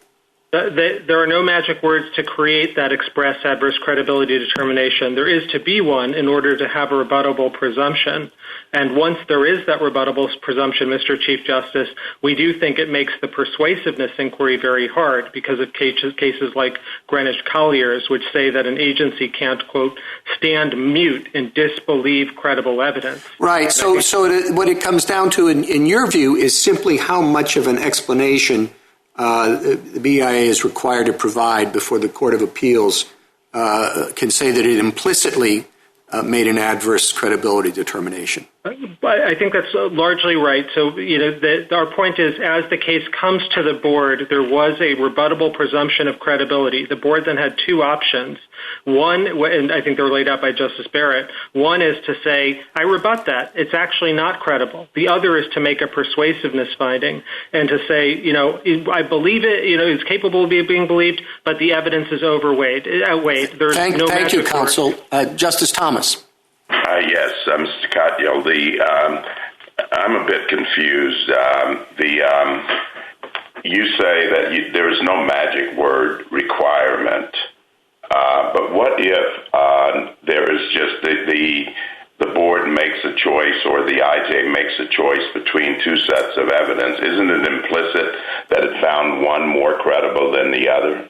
There are no magic words to create that express adverse credibility determination. There is to be one in order to have a rebuttable presumption. And once there is that rebuttable presumption, Mr. Chief Justice, we do think it makes the persuasiveness inquiry very hard because of cases like Greenwich Collier's, which say that an agency can't, quote, stand mute and disbelieve credible evidence. Right. So what it comes down to, in your view, is simply how much of an explanation the BIA is required to provide before the Court of Appeals can say that it implicitly made an adverse credibility determination. I think that's largely right. So, our point is, as the case comes to the board, there was a rebuttable presumption of credibility. The board then had two options. One, and I think they were laid out by Justice Barrett, one is to say, I rebut that. It's actually not credible. The other is to make a persuasiveness finding and to say, I believe it, it's capable of being believed, but the evidence is outweighed. Thank you, counsel. Justice Thomas. Yes, Mr. Katyal, I'm a bit confused. You say that there is no magic word requirement, but what if there is just the board makes a choice or the IJ makes a choice between two sets of evidence? Isn't it implicit that it found one more credible than the other?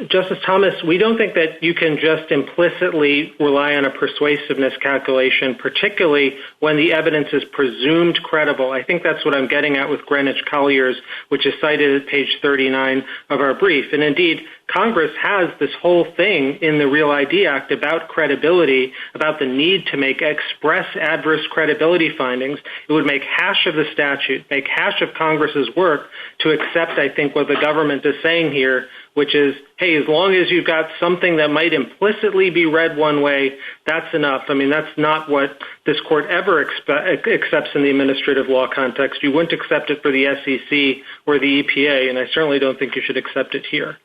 Justice Thomas, we don't think that you can just implicitly rely on a persuasiveness calculation, particularly when the evidence is presumed credible. I think that's what I'm getting at with Greenwich Collier's, which is cited at page 39 of our brief. And indeed, Congress has this whole thing in the Real ID Act about credibility, about the need to make express adverse credibility findings. It would make hash of the statute, make hash of Congress's work to accept, I think, what the government is saying here, which is, hey, as long as you've got something that might implicitly be read one way, that's enough. I mean, that's not what this court ever accepts in the administrative law context. You wouldn't accept it for the SEC or the EPA, and I certainly don't think you should accept it here.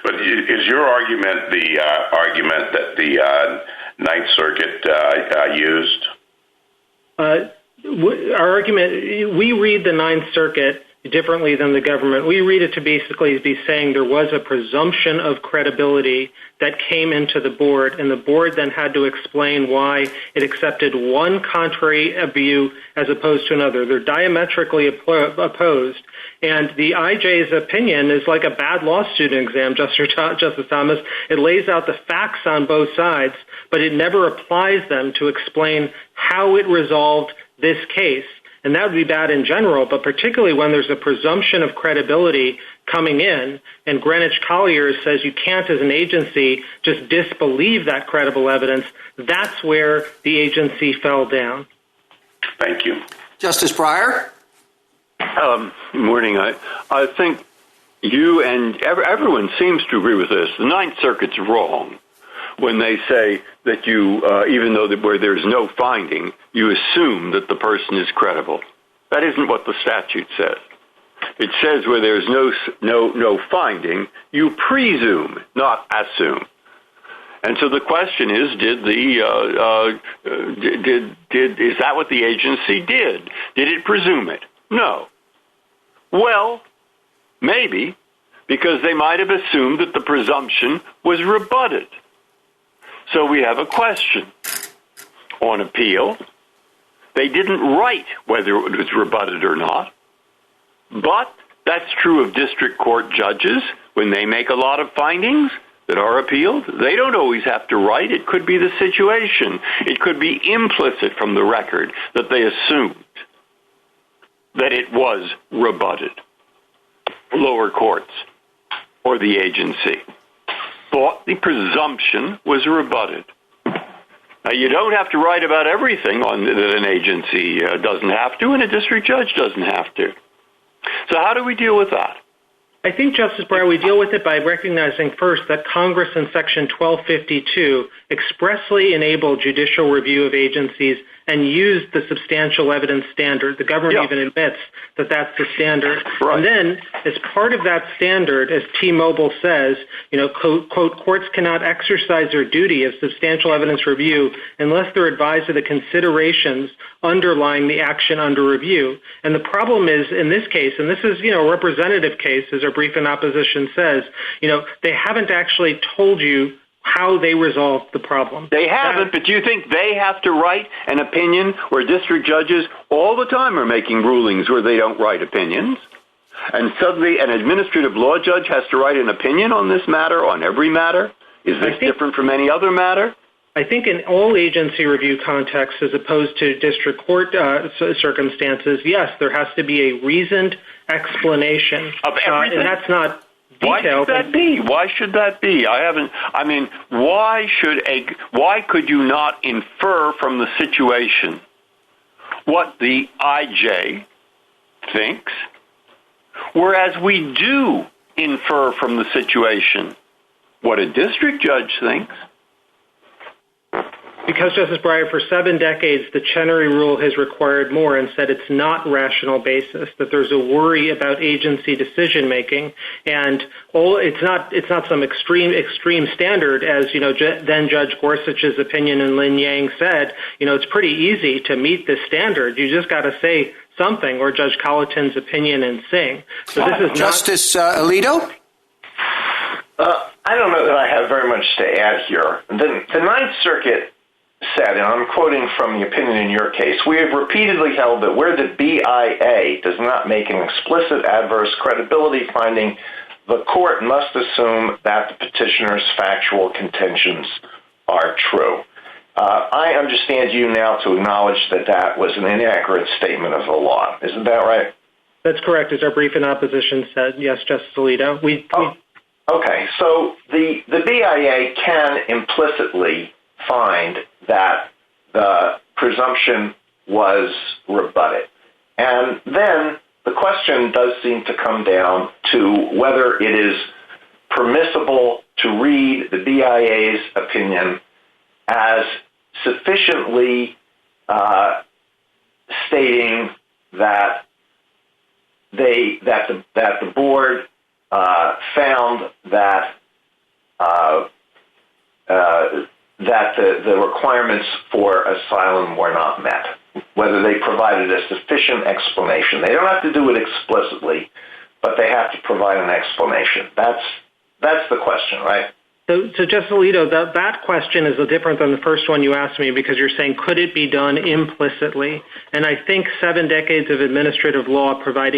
But is your argument the argument that the Ninth Circuit used? Our argument, we read the Ninth Circuit differently than the government. We read it to basically be saying there was a presumption of credibility that came into the board, and the board then had to explain why it accepted one contrary view as opposed to another. They're diametrically opposed, and the IJ's opinion is like a bad law student exam, Justice Thomas. It lays out the facts on both sides, but it never applies them to explain how it resolved this case. And that would be bad in general, but particularly when there's a presumption of credibility coming in, and Greenwich Colliers says you can't, as an agency, just disbelieve that credible evidence. That's where the agency fell down. Thank you. Justice Breyer? Morning. I think you and everyone seems to agree with this. The Ninth Circuit's wrong when they say that you, even though where there's no finding, you assume that the person is credible. That isn't what the statute says. It says where there's no finding, you presume, not assume. And so the question is, is that what the agency did? Did it presume it? No. Well, maybe, because they might have assumed that the presumption was rebutted. So we have a question. On appeal, they didn't write whether it was rebutted or not, but that's true of district court judges. When they make a lot of findings that are appealed, they don't always have to write. It could be the situation. It could be implicit from the record that they assumed that it was rebutted. Lower courts or the agency thought the presumption was rebutted. Now, you don't have to write about everything that an agency doesn't have to, and a district judge doesn't have to. So how do we deal with that? I think, Justice Breyer, we deal with it by recognizing first that Congress in Section 1252 expressly enabled judicial review of agencies and used the substantial evidence standard. The government even admits that that's the standard. Right. And then, as part of that standard, as T-Mobile says, quote, courts cannot exercise their duty of substantial evidence review unless they're advised of the considerations underlying the action under review. And the problem is, in this case, and this is, a representative case, as our brief in opposition says, they haven't actually told you how they resolved the problem. They haven't, but do you think they have to write an opinion where district judges all the time are making rulings where they don't write opinions? And suddenly an administrative law judge has to write an opinion on this matter, on every matter? Is this different from any other matter? I think in all agency review contexts, as opposed to district court circumstances, yes, there has to be a reasoned explanation. Of everything? And that's not detailed. Why should that be? Why could you not infer from the situation what the IJ thinks, whereas we do infer from the situation what a district judge thinks? Because, Justice Breyer, for 7 decades, the Chenery Rule has required more and said it's not rational basis, that there's a worry about agency decision-making, and it's not some extreme standard, as, then Judge Gorsuch's opinion and Lin Yang said, it's pretty easy to meet this standard. You just got to say something, or Judge Colleton's opinion and sing. So this is not... Justice Alito? I don't know that I have very much to add here. The Ninth Circuit said, and I'm quoting from the opinion in your case, we have repeatedly held that where the BIA does not make an explicit adverse credibility finding, the court must assume that the petitioner's factual contentions are true. I understand you now to acknowledge that that was an inaccurate statement of the law. Isn't that right? That's correct, as our brief in opposition said. Yes, Justice Alito. Okay, so the BIA can implicitly find that the presumption was rebutted. And then the question does seem to come down to whether it is permissible to read the BIA's opinion as sufficiently stating that the board found that the requirements for asylum were not met. whether they provided a sufficient explanation. They don't have to do it explicitly, but they have to provide an explanation. That's the question, right? So Justice Alito, that question is different than the first one you asked me, because you're saying, could it be done implicitly? And I think 7 decades of administrative law require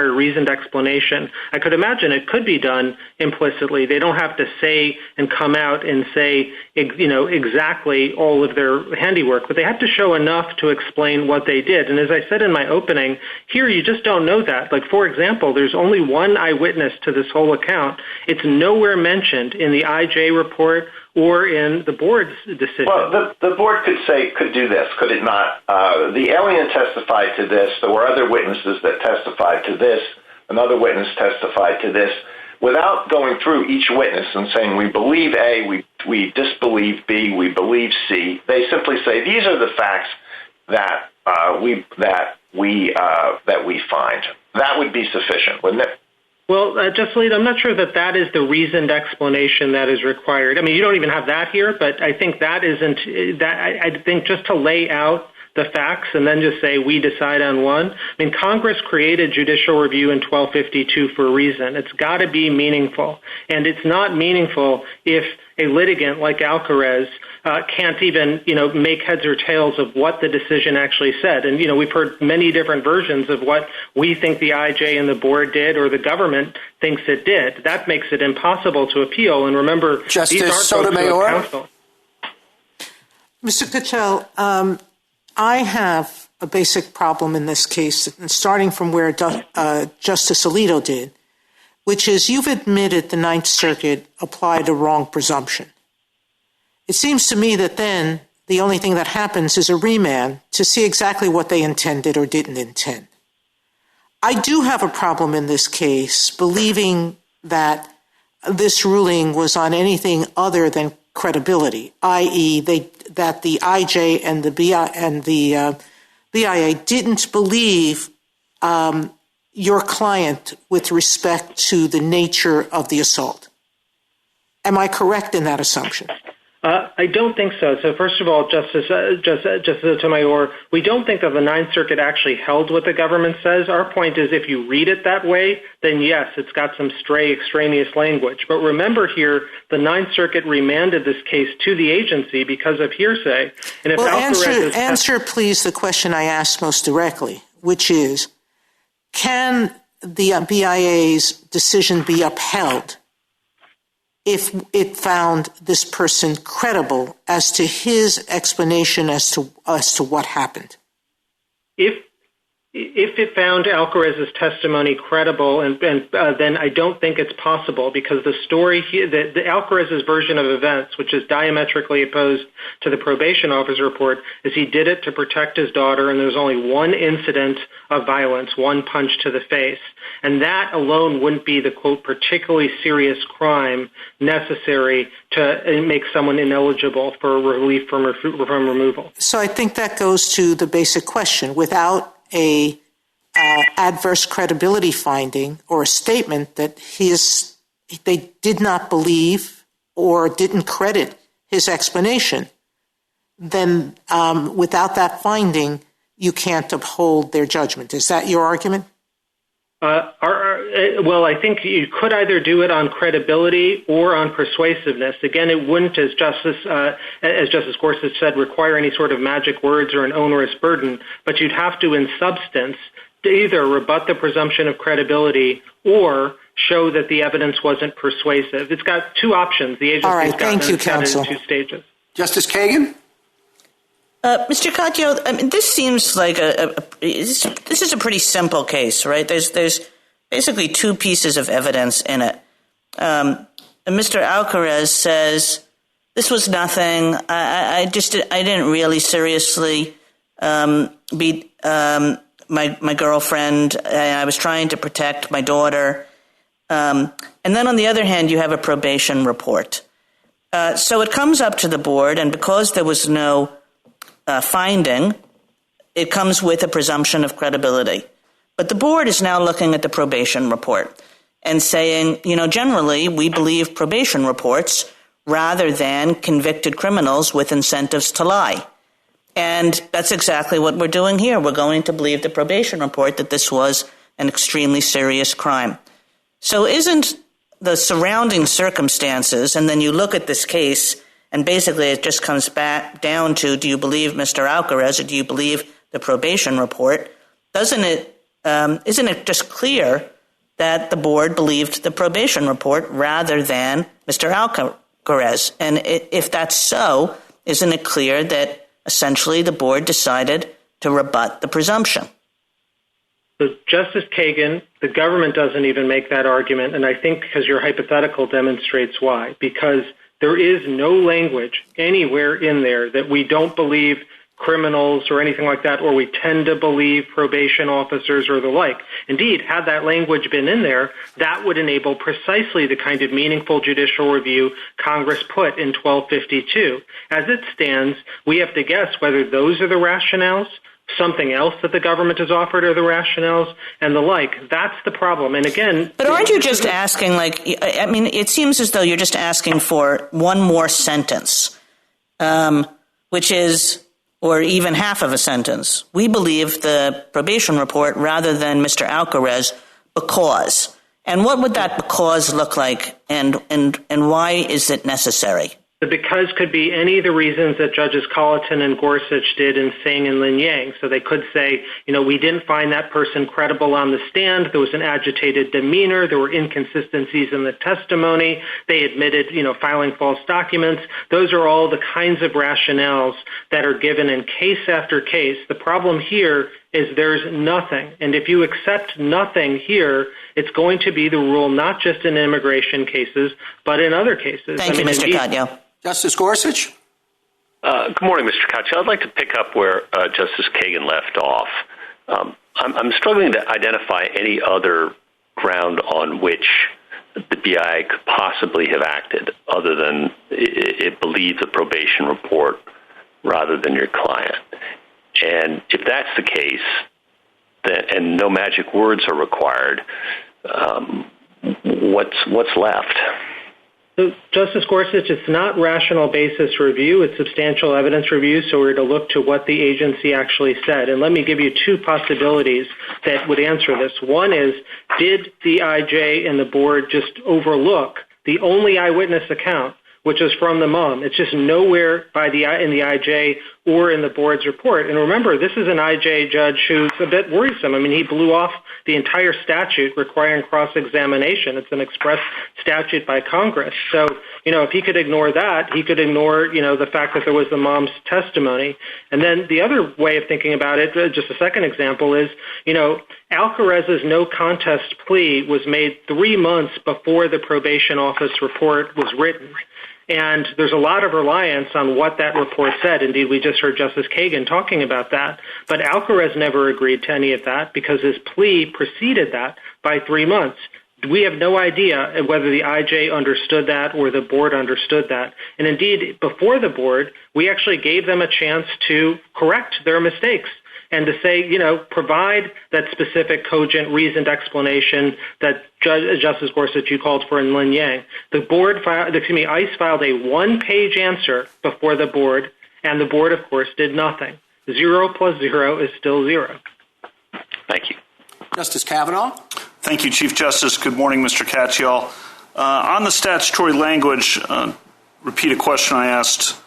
a reasoned explanation. I could imagine it could be done implicitly. They don't have to say and come out and say, exactly all of their handiwork, but they have to show enough to explain what they did. And as I said in my opening, here you just don't know that. Like, for example, there's only one eyewitness to this whole account. It's nowhere mentioned in the IJ report or in the board's decision. Well, the board could do this, could it not? The alien testified to this. There were other witnesses that testified to this. Another witness testified to this. Without going through each witness and saying, we believe A, we disbelieve B, we believe C, they simply say, these are the facts that we find. That would be sufficient, wouldn't it? Well, Justice Alito, I'm not sure that is the reasoned explanation that is required. I mean, you don't even have that here, but I think I think just to lay out the facts and then just say we decide on one. I mean, Congress created judicial review in 1252 for a reason. It's got to be meaningful, and it's not meaningful if a litigant like Alcarez can't even, make heads or tails of what the decision actually said. And, we've heard many different versions of what we think the IJ and the board did or the government thinks it did. That makes it impossible to appeal. And remember, Justice Sotomayor? Mr. Kuchel, I have a basic problem in this case, starting from where Justice Alito did, which is you've admitted the Ninth Circuit applied a wrong presumption. It seems to me that then the only thing that happens is a remand to see exactly what they intended or didn't intend. I do have a problem in this case believing that this ruling was on anything other than credibility, i.e. that the IJ and the BIA didn't believe your client with respect to the nature of the assault. Am I correct in that assumption? I don't think so. So first of all, Justice Sotomayor, we don't think that the Ninth Circuit actually held what the government says. Our point is if you read it that way, then yes, it's got some stray extraneous language. But remember here, the Ninth Circuit remanded this case to the agency because of hearsay. And if answer please the question I asked most directly, which is, can the BIA's decision be upheld if it found this person credible as to his explanation as to what happened? If it found Alcarez's testimony credible, and then I don't think it's possible because the story, the Alcarez's version of events, which is diametrically opposed to the probation officer report, is he did it to protect his daughter, and there was only one incident of violence, one punch to the face. And that alone wouldn't be the, quote, particularly serious crime necessary to make someone ineligible for relief from removal. So I think that goes to the basic question. Without a adverse credibility finding or a statement that they did not believe or didn't credit his explanation, then without that finding, you can't uphold their judgment. Is that your argument? Well, I think you could either do it on credibility or on persuasiveness. Again, it wouldn't, as Justice Gorsuch said, require any sort of magic words or an onerous burden, but you'd have to, in substance, either rebut the presumption of credibility or show that the evidence wasn't persuasive. It's got two options. The agency's got it in two stages. Justice Kagan? Mr. Katyal, I mean, this seems like this is a pretty simple case, right? There's basically two pieces of evidence in it. Mr. Alcarez says this was nothing. I didn't really seriously beat my girlfriend. I was trying to protect my daughter. And then on the other hand, you have a probation report. So it comes up to the board, and because there was no finding, it comes with a presumption of credibility. But the board is now looking at the probation report and saying, generally we believe probation reports rather than convicted criminals with incentives to lie. And that's exactly what we're doing here. We're going to believe the probation report that this was an extremely serious crime. So isn't the surrounding circumstances, and then you look at this case, and basically it just comes back down to, do you believe Mr. Alcaraz or do you believe the probation report? Isn't it just clear that the board believed the probation report rather than Mr. Alcaraz? And if that's so, isn't it clear that essentially the board decided to rebut the presumption? So Justice Kagan, the government doesn't even make that argument, and I think because your hypothetical demonstrates why. Because there is no language anywhere in there that we don't believe criminals or anything like that, or we tend to believe probation officers or the like. Indeed, had that language been in there, that would enable precisely the kind of meaningful judicial review Congress put in 1252. As it stands, we have to guess whether those are the rationales, something else that the government has offered are the rationales, and the like. That's the problem. And again... But aren't you just asking, it seems as though you're just asking for one more sentence, which is, or even half of a sentence. We believe the probation report rather than Mr. Alcaraz because. And what would that because look like, and why is it necessary? The because could be any of the reasons that Judges Colleton and Gorsuch did in Singh and Lin Yang. So they could say, we didn't find that person credible on the stand. There was an agitated demeanor. There were inconsistencies in the testimony. They admitted, filing false documents. Those are all the kinds of rationales that are given in case after case. The problem here is there's nothing. And if you accept nothing here, it's going to be the rule not just in immigration cases, but in other cases. Thank you, Mr. Katyal. Justice Gorsuch? Good morning, Mr. Katyal. I'd like to pick up where Justice Kagan left off. I'm struggling to identify any other ground on which the BIA could possibly have acted other than it believed the probation report rather than your client. And if that's the case, then, and no magic words are required, what's left? So, Justice Gorsuch, it's not rational basis review, it's substantial evidence review, so we're to look to what the agency actually said. And let me give you two possibilities that would answer this. One is, did the IJ and the board just overlook the only eyewitness account, which is from the mom? It's just nowhere in the IJ or in the board's report. And remember, this is an IJ judge who's a bit worrisome. I mean, he blew off the entire statute requiring cross-examination. It's an express statute by Congress. So, if he could ignore that, he could ignore, the fact that there was the mom's testimony. And then the other way of thinking about it, just a second example is, Alcaraz's no contest plea was made 3 months before the probation office report was written. And there's a lot of reliance on what that report said. Indeed, we just heard Justice Kagan talking about that. But Alcaraz never agreed to any of that because his plea preceded that by 3 months. We have no idea whether the IJ understood that or the board understood that. And indeed, before the board, we actually gave them a chance to correct their mistakes and to say, provide that specific, cogent, reasoned explanation that Justice Gorsuch, you called for in Lin Yang. ICE filed a one-page answer before the board, and the board, of course, did nothing. 0 plus 0 is still 0. Thank you. Justice Kavanaugh? Thank you, Chief Justice. Good morning, Mr. Katyal. On the statutory language, repeat a question I asked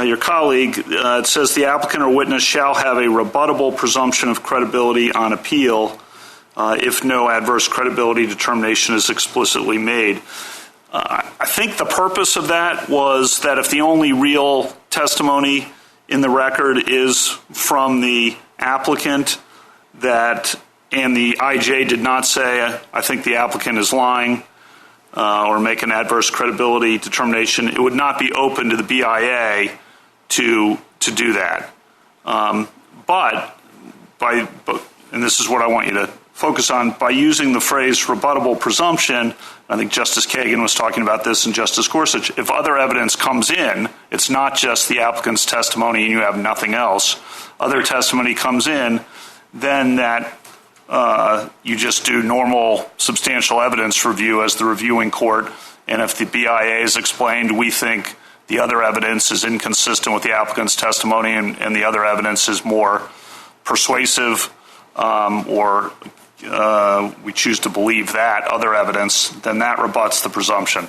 your colleague. It says the applicant or witness shall have a rebuttable presumption of credibility on appeal if no adverse credibility determination is explicitly made. I think the purpose of that was that if the only real testimony in the record is from the applicant and the IJ did not say, I think the applicant is lying, or make an adverse credibility determination, it would not be open to the BIA to do that. But this is what I want you to focus on, by using the phrase rebuttable presumption, I think Justice Kagan was talking about this and Justice Gorsuch, if other evidence comes in, it's not just the applicant's testimony and you have nothing else, other testimony comes in, then that you just do normal substantial evidence review as the reviewing court, and if the BIA has explained we think the other evidence is inconsistent with the applicant's testimony and the other evidence is more persuasive, or we choose to believe that other evidence, then that rebuts the presumption.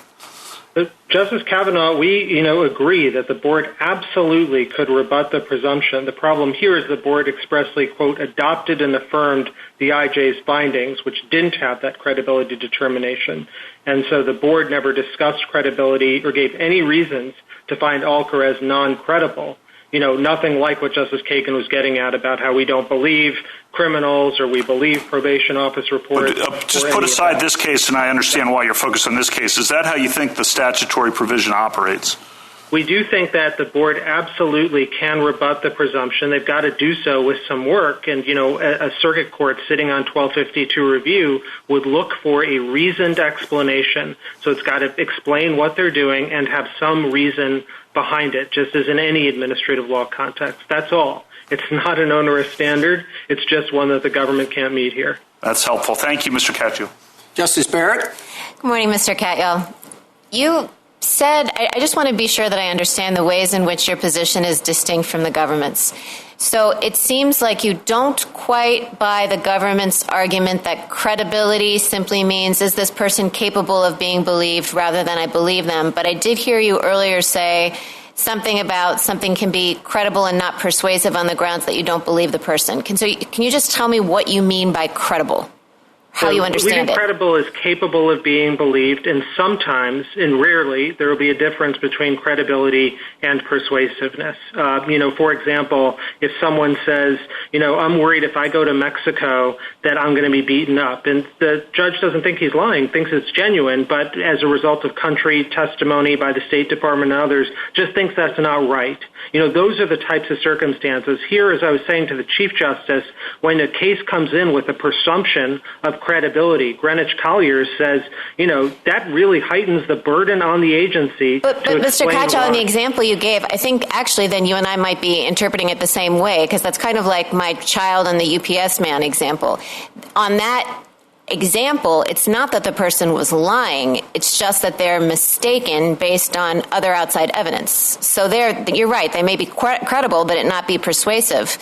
Justice Kavanaugh, we agree that the board absolutely could rebut the presumption. The problem here is the board expressly, quote, adopted and affirmed the IJ's findings, which didn't have that credibility determination. And so the board never discussed credibility or gave any reasons to find Alcarez non-credible. Nothing like what Justice Kagan was getting at about how we don't believe criminals or we believe probation office reports. Just put aside this case, and I understand why you're focused on this case. Is that how you think the statutory provision operates? We do think that the board absolutely can rebut the presumption. They've got to do so with some work. And, a circuit court sitting on 1252 review would look for a reasoned explanation. So it's got to explain what they're doing and have some reason behind it, just as in any administrative law context. That's all. It's not an onerous standard. It's just one that the government can't meet here. That's helpful. Thank you, Mr. Katyal. Justice Barrett? Good morning, Mr. Katyal. You said, I just want to be sure that I understand the ways in which your position is distinct from the government's. So it seems like you don't quite buy the government's argument that credibility simply means, is this person capable of being believed rather than I believe them. But I did hear you earlier say something about something can be credible and not persuasive on the grounds that you don't believe the person. Can you just tell me what you mean by credible? How you understand it? Credible is capable of being believed, and sometimes, and rarely, there will be a difference between credibility and persuasiveness. For example, if someone says, I'm worried if I go to Mexico that I'm going to be beaten up, and the judge doesn't think he's lying, thinks it's genuine, but as a result of country testimony by the State Department and others, just thinks that's not right. Those are the types of circumstances. Here, as I was saying to the Chief Justice, when a case comes in with a presumption of credibility, Greenwich Colliers says, that really heightens the burden on the agency. But Mr. Katyal, in the example you gave, I think actually then you and I might be interpreting it the same way, because that's kind of like my child and the UPS man example. On that example, it's not that the person was lying, it's just that they're mistaken based on other outside evidence. So you're right, they may be credible, but it not be persuasive.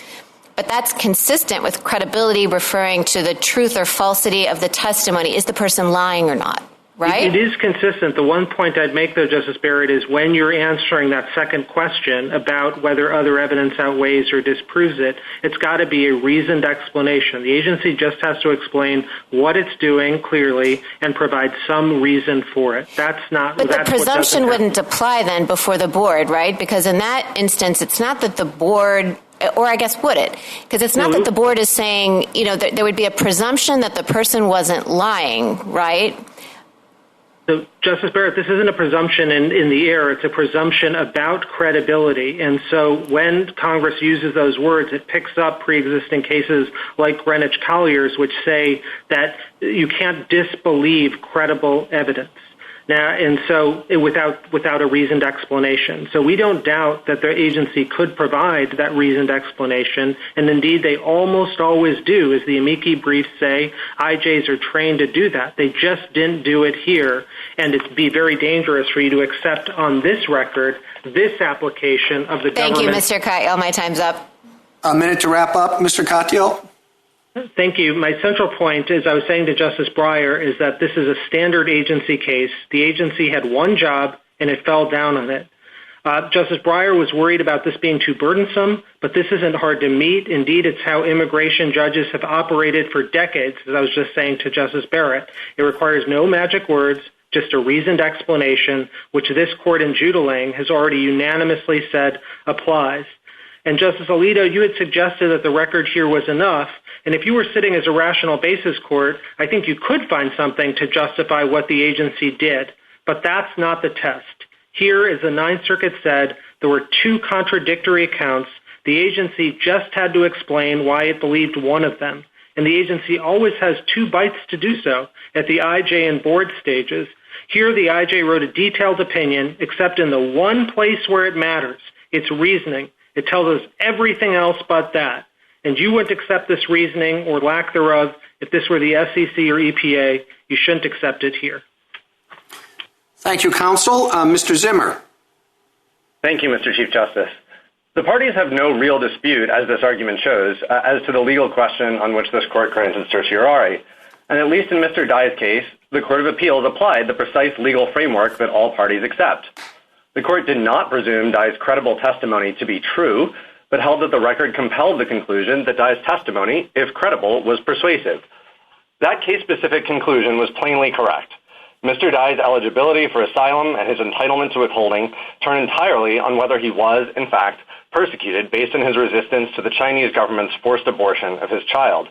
But that's consistent with credibility referring to the truth or falsity of the testimony. Is the person lying or not? Right? It is consistent. The one point I'd make, though, Justice Barrett, is when you're answering that second question about whether other evidence outweighs or disproves it, it's got to be a reasoned explanation. The agency just has to explain what it's doing clearly and provide some reason for it. But the presumption wouldn't apply then before the board, right? Because in that instance, it's not that the board... Or I guess would it? Because it's not that the board is saying, there would be a presumption that the person wasn't lying, right? So, Justice Barrett, this isn't a presumption in the air. It's a presumption about credibility. And so when Congress uses those words, it picks up pre-existing cases like Greenwich Colliers, which say that you can't disbelieve credible evidence. Now, and so without a reasoned explanation. So we don't doubt that the agency could provide that reasoned explanation, and indeed they almost always do. As the amici briefs say, IJs are trained to do that. They just didn't do it here, and it'd be very dangerous for you to accept on this record this application of the government. Thank you, Mr. Katyal. My time's up. A minute to wrap up, Mr. Katyal. Thank you. My central point, as I was saying to Justice Breyer, is that this is a standard agency case. The agency had one job, and it fell down on it. Justice Breyer was worried about this being too burdensome, but this isn't hard to meet. Indeed, it's how immigration judges have operated for decades, as I was just saying to Justice Barrett. It requires no magic words, just a reasoned explanation, which this court in Judeling has already unanimously said applies. And Justice Alito, you had suggested that the record here was enough. And if you were sitting as a rational basis court, I think you could find something to justify what the agency did. But that's not the test. Here, as the Ninth Circuit said, there were two contradictory accounts. The agency just had to explain why it believed one of them. And the agency always has two bites to do so at the IJ and board stages. Here, the IJ wrote a detailed opinion, except in the one place where it matters, its reasoning. It tells us everything else but that. And you wouldn't accept this reasoning or lack thereof if this were the SEC or EPA. You shouldn't accept it here. Thank you, counsel. Mr. Zimmer. Thank you, Mr. Chief Justice. The parties have no real dispute, as this argument shows, as to the legal question on which this court granted certiorari. And at least in Mr. Dai's case, the Court of Appeals applied the precise legal framework that all parties accept. The court did not presume Dai's credible testimony to be true, but held that the record compelled the conclusion that Dai's testimony, if credible, was persuasive. That case-specific conclusion was plainly correct. Mr. Dai's eligibility for asylum and his entitlement to withholding turn entirely on whether he was, in fact, persecuted based on his resistance to the Chinese government's forced abortion of his child.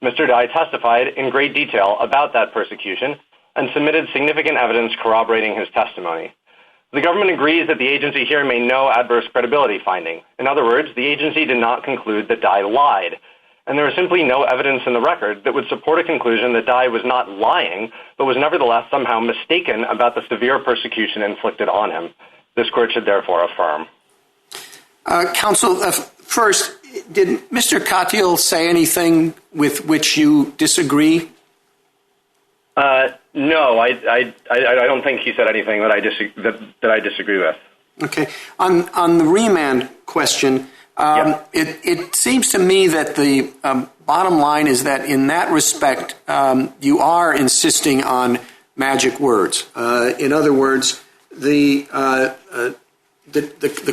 Mr. Dai testified in great detail about that persecution and submitted significant evidence corroborating his testimony. The government agrees that the agency here made no adverse credibility finding. In other words, the agency did not conclude that Dai lied, and there is simply no evidence in the record that would support a conclusion that Dai was not lying, but was nevertheless somehow mistaken about the severe persecution inflicted on him. This court should therefore affirm. Counsel, first, did Mr. Katil say anything with which you disagree? No, I don't think he said anything that I disagree with. Okay. On the remand question, it seems to me that the bottom line is that in that respect, you are insisting on magic words. In other words, the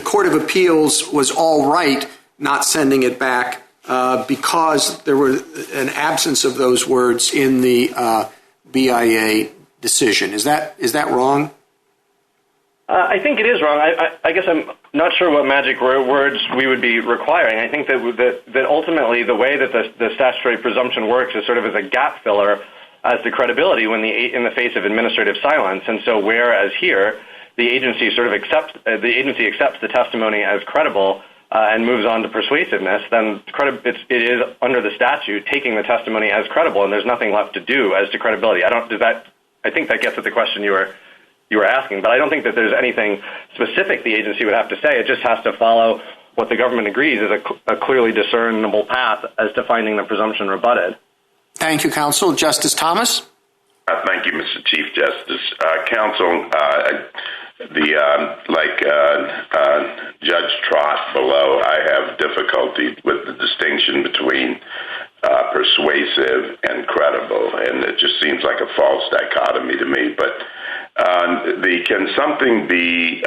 Court of Appeals was all right not sending it back because there were an absence of those words in the BIA decision. Is that wrong? I think it is wrong. I guess I'm not sure what magic words we would be requiring. I think that ultimately the way that the statutory presumption works is sort of as a gap filler as to credibility in the face of administrative silence. And so whereas here the agency accepts the testimony as credible and moves on to persuasiveness, then it is under the statute taking the testimony as credible, and there's nothing left to do as to credibility. I think that gets at the question you were asking, but I don't think that there's anything specific the agency would have to say. It just has to follow what the government agrees is a clearly discernible path as to finding the presumption rebutted. Thank you, Counsel. Justice Thomas? Thank you, Mr. Chief Justice. Counsel, Judge Trott below, I have difficulty with the distinction between persuasive and credible, and it just seems like a false dichotomy to me. But can something be?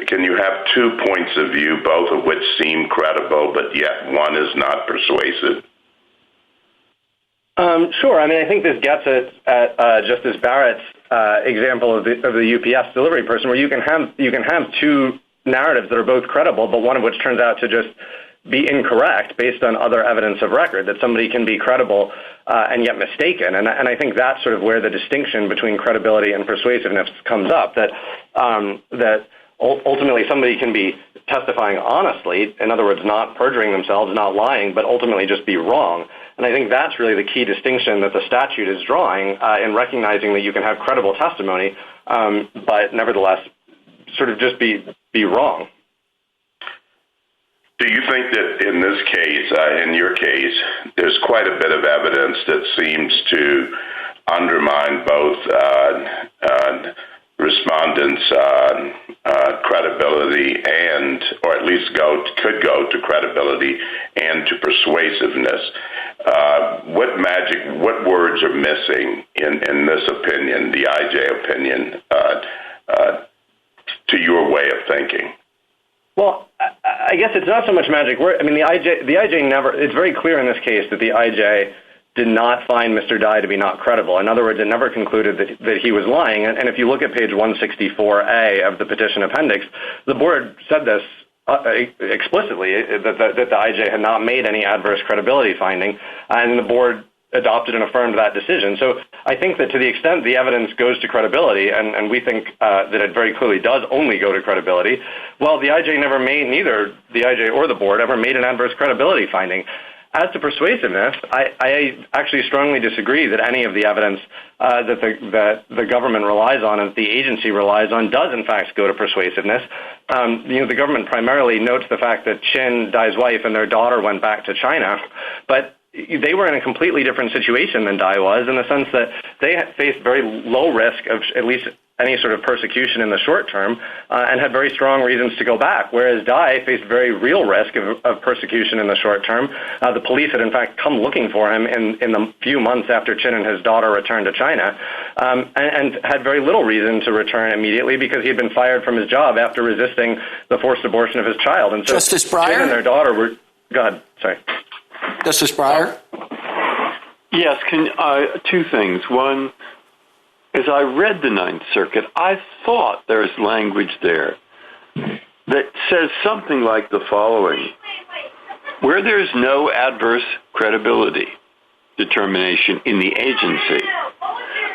Can you have 2 points of view, both of which seem credible, but yet one is not persuasive? Sure. I mean, I think this gets at Justice Barrett's example of the UPS delivery person, where you can have two narratives that are both credible, but one of which turns out to just be incorrect based on other evidence of record, that somebody can be credible and yet mistaken. And I think that's sort of where the distinction between credibility and persuasiveness comes up, that ultimately somebody can be testifying honestly, in other words, not perjuring themselves, not lying, but ultimately just be wrong. And I think that's really the key distinction that the statute is drawing in recognizing that you can have credible testimony, but nevertheless sort of just be wrong. Do you think that in this case, in your case, there's quite a bit of evidence that seems to undermine both respondents' credibility or at least could go to credibility and to persuasiveness? What words are missing in this opinion, the IJ opinion, to your way of thinking? Well, I guess it's not so much magic word. I mean, the IJ never, it's very clear in this case that the IJ did not find Mr. Dai to be not credible. In other words, it never concluded that he was lying. And if you look at page 164A of the petition appendix, the board said this explicitly, that the IJ had not made any adverse credibility finding, and the board adopted and affirmed that decision. So I think that to the extent the evidence goes to credibility, and we think that it very clearly does only go to credibility, well, the IJ never made, neither the IJ or the board ever made an adverse credibility finding. As to persuasiveness, I actually strongly disagree that any of the evidence that the government relies on and the agency relies on does in fact go to persuasiveness. The government primarily notes the fact that Chin, Dai's wife, and their daughter went back to China, but they were in a completely different situation than Dai was, in the sense that they had faced very low risk of at least any sort of persecution in the short term, and had very strong reasons to go back, whereas Dai faced very real risk of persecution in the short term. The police had, in fact, come looking for him in the few months after Chin and his daughter returned to China, and had very little reason to return immediately because he had been fired from his job after resisting the forced abortion of his child. And so Justice Breyer? Chin and their daughter were... Go ahead. Sorry. Justice Breyer? Yes, two things. One, as I read the Ninth Circuit, I thought there's language there that says something like the following: where there's no adverse credibility determination in the agency,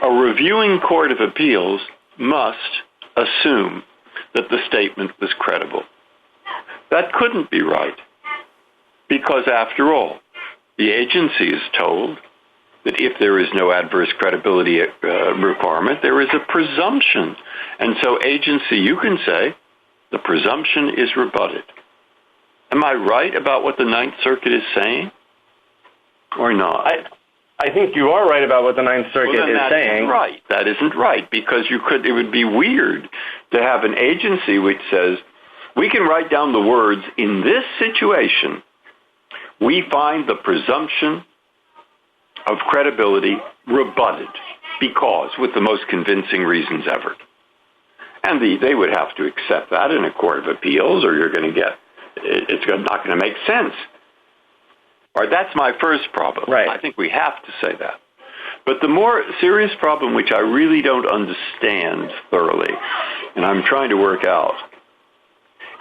a reviewing court of appeals must assume that the statement was credible. That couldn't be right, because after all, the agency is told that if there is no adverse credibility requirement, there is a presumption. And so agency, you can say, the presumption is rebutted. Am I right about what the Ninth Circuit is saying, or not? I think you are right about what the Ninth Circuit is saying. Right. That isn't right, because it would be weird to have an agency which says, we can write down the words, in this situation, we find the presumption of credibility rebutted, because, with the most convincing reasons ever. And they would have to accept that in a court of appeals, or it's not going to make sense. All right, that's my first problem. Right. I think we have to say that. But the more serious problem, which I really don't understand thoroughly, and I'm trying to work out,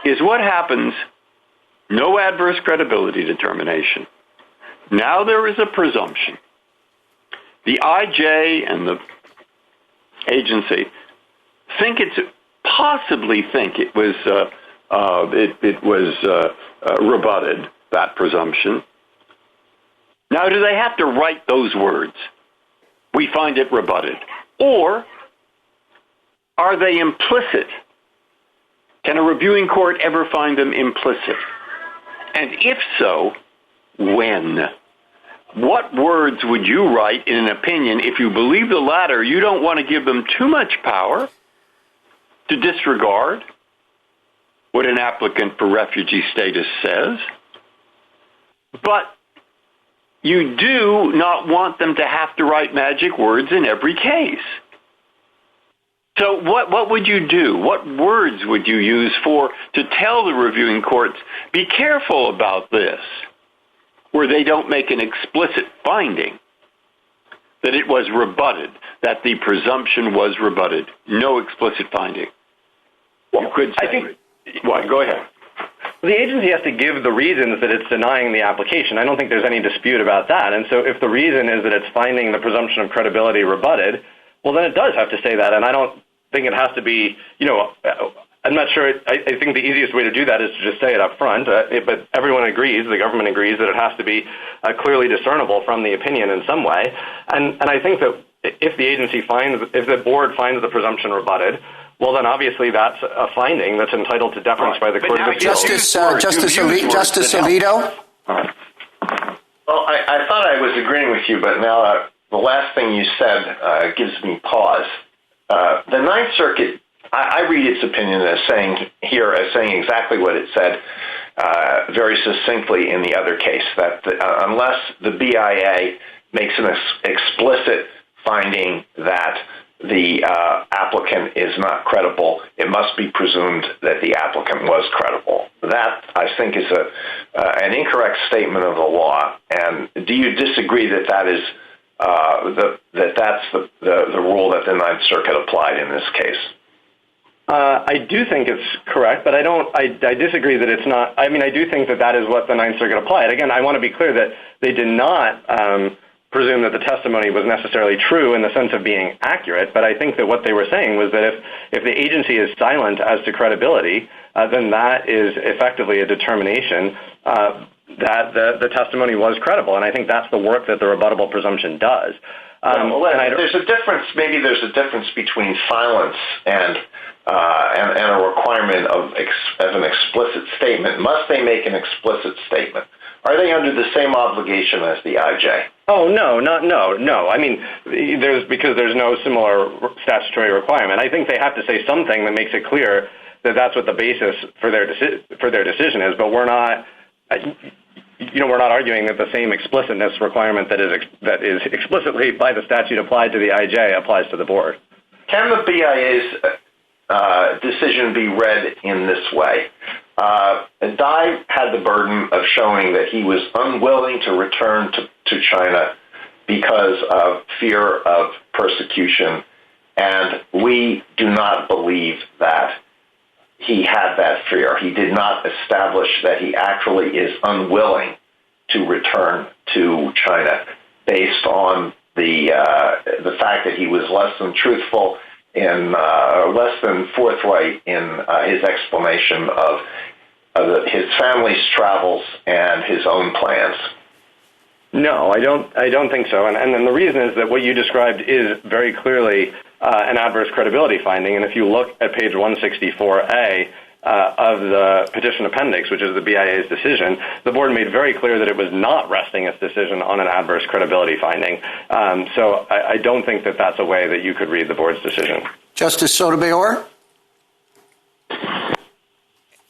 is what happens, no adverse credibility determination. Now there is a presumption. The IJ and the agency possibly think it was rebutted, that presumption. Now, do they have to write those words? We find it rebutted. Or are they implicit? Can a reviewing court ever find them implicit? And if so, when? What words would you write in an opinion if you believe the latter? You don't want to give them too much power to disregard what an applicant for refugee status says, but you do not want them to have to write magic words in every case. So what would you do? What words would you use to tell the reviewing courts, be careful about this, where they don't make an explicit finding that it was rebutted, that the presumption was rebutted, no explicit finding? Well, you could say, go ahead. The agency has to give the reasons that it's denying the application. I don't think there's any dispute about that. And so if the reason is that it's finding the presumption of credibility rebutted, well, then it does have to say that. And I don't think it has to be, I'm not sure. I think the easiest way to do that is to just say it up front. But everyone agrees, the government agrees, that it has to be clearly discernible from the opinion in some way. And I think that if the board finds the presumption rebutted, well, then obviously that's a finding that's entitled to deference by the Court of Appeals. Justice Alito? Well, I thought I was agreeing with you, but now the last thing you said gives me pause. The Ninth Circuit, I read its opinion as saying exactly what it said very succinctly in the other case, that unless the BIA makes an explicit finding that the applicant is not credible, it must be presumed that the applicant was credible. That, I think, is an incorrect statement of the law. And do you disagree that that's the rule that the Ninth Circuit applied in this case? I do think it's correct, but I disagree that it's not. I mean, I do think that is what the Ninth Circuit applied. Again, I want to be clear that they did not presume that the testimony was necessarily true in the sense of being accurate, but I think that what they were saying was that if the agency is silent as to credibility, then that is effectively a determination that the testimony was credible, and I think that's the work that the rebuttable presumption does. There's a difference. Maybe there's a difference between silence and a requirement of an explicit statement. Must they make an explicit statement? are they under the same obligation as the IJ? Oh, no. I mean, because there's no similar statutory requirement. I think they have to say something that makes it clear that that's what the basis for their decision is. But we're not, we're not arguing that the same explicitness requirement that is explicitly by the statute applied to the IJ applies to the board. Can the BIA's decision be read in this way? Dai had the burden of showing that he was unwilling to return to China because of fear of persecution, and we do not believe that he had that fear. He did not establish that he actually is unwilling to return to China based on the fact that he was less than truthful less than forthright in his explanation of his family's travels and his own plans. No, I don't think so. And then the reason is that what you described is very clearly an adverse credibility finding. And if you look at page 164A of the petition appendix, which is the BIA's decision, the board made very clear that it was not resting its decision on an adverse credibility finding. So I don't think that that's a way that you could read the board's decision. Justice Sotomayor?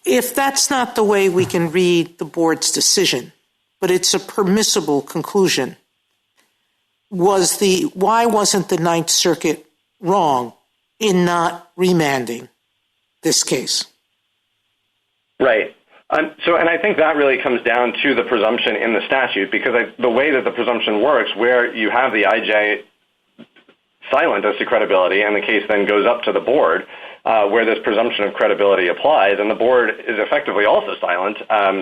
If that's not the way we can read the board's decision, but it's a permissible conclusion, why wasn't the Ninth Circuit wrong in not remanding this case? Right. And I think that really comes down to the presumption in the statute, because the way that the presumption works, where you have the IJ silent as to credibility and the case then goes up to the board, where this presumption of credibility applies, and the board is effectively also silent,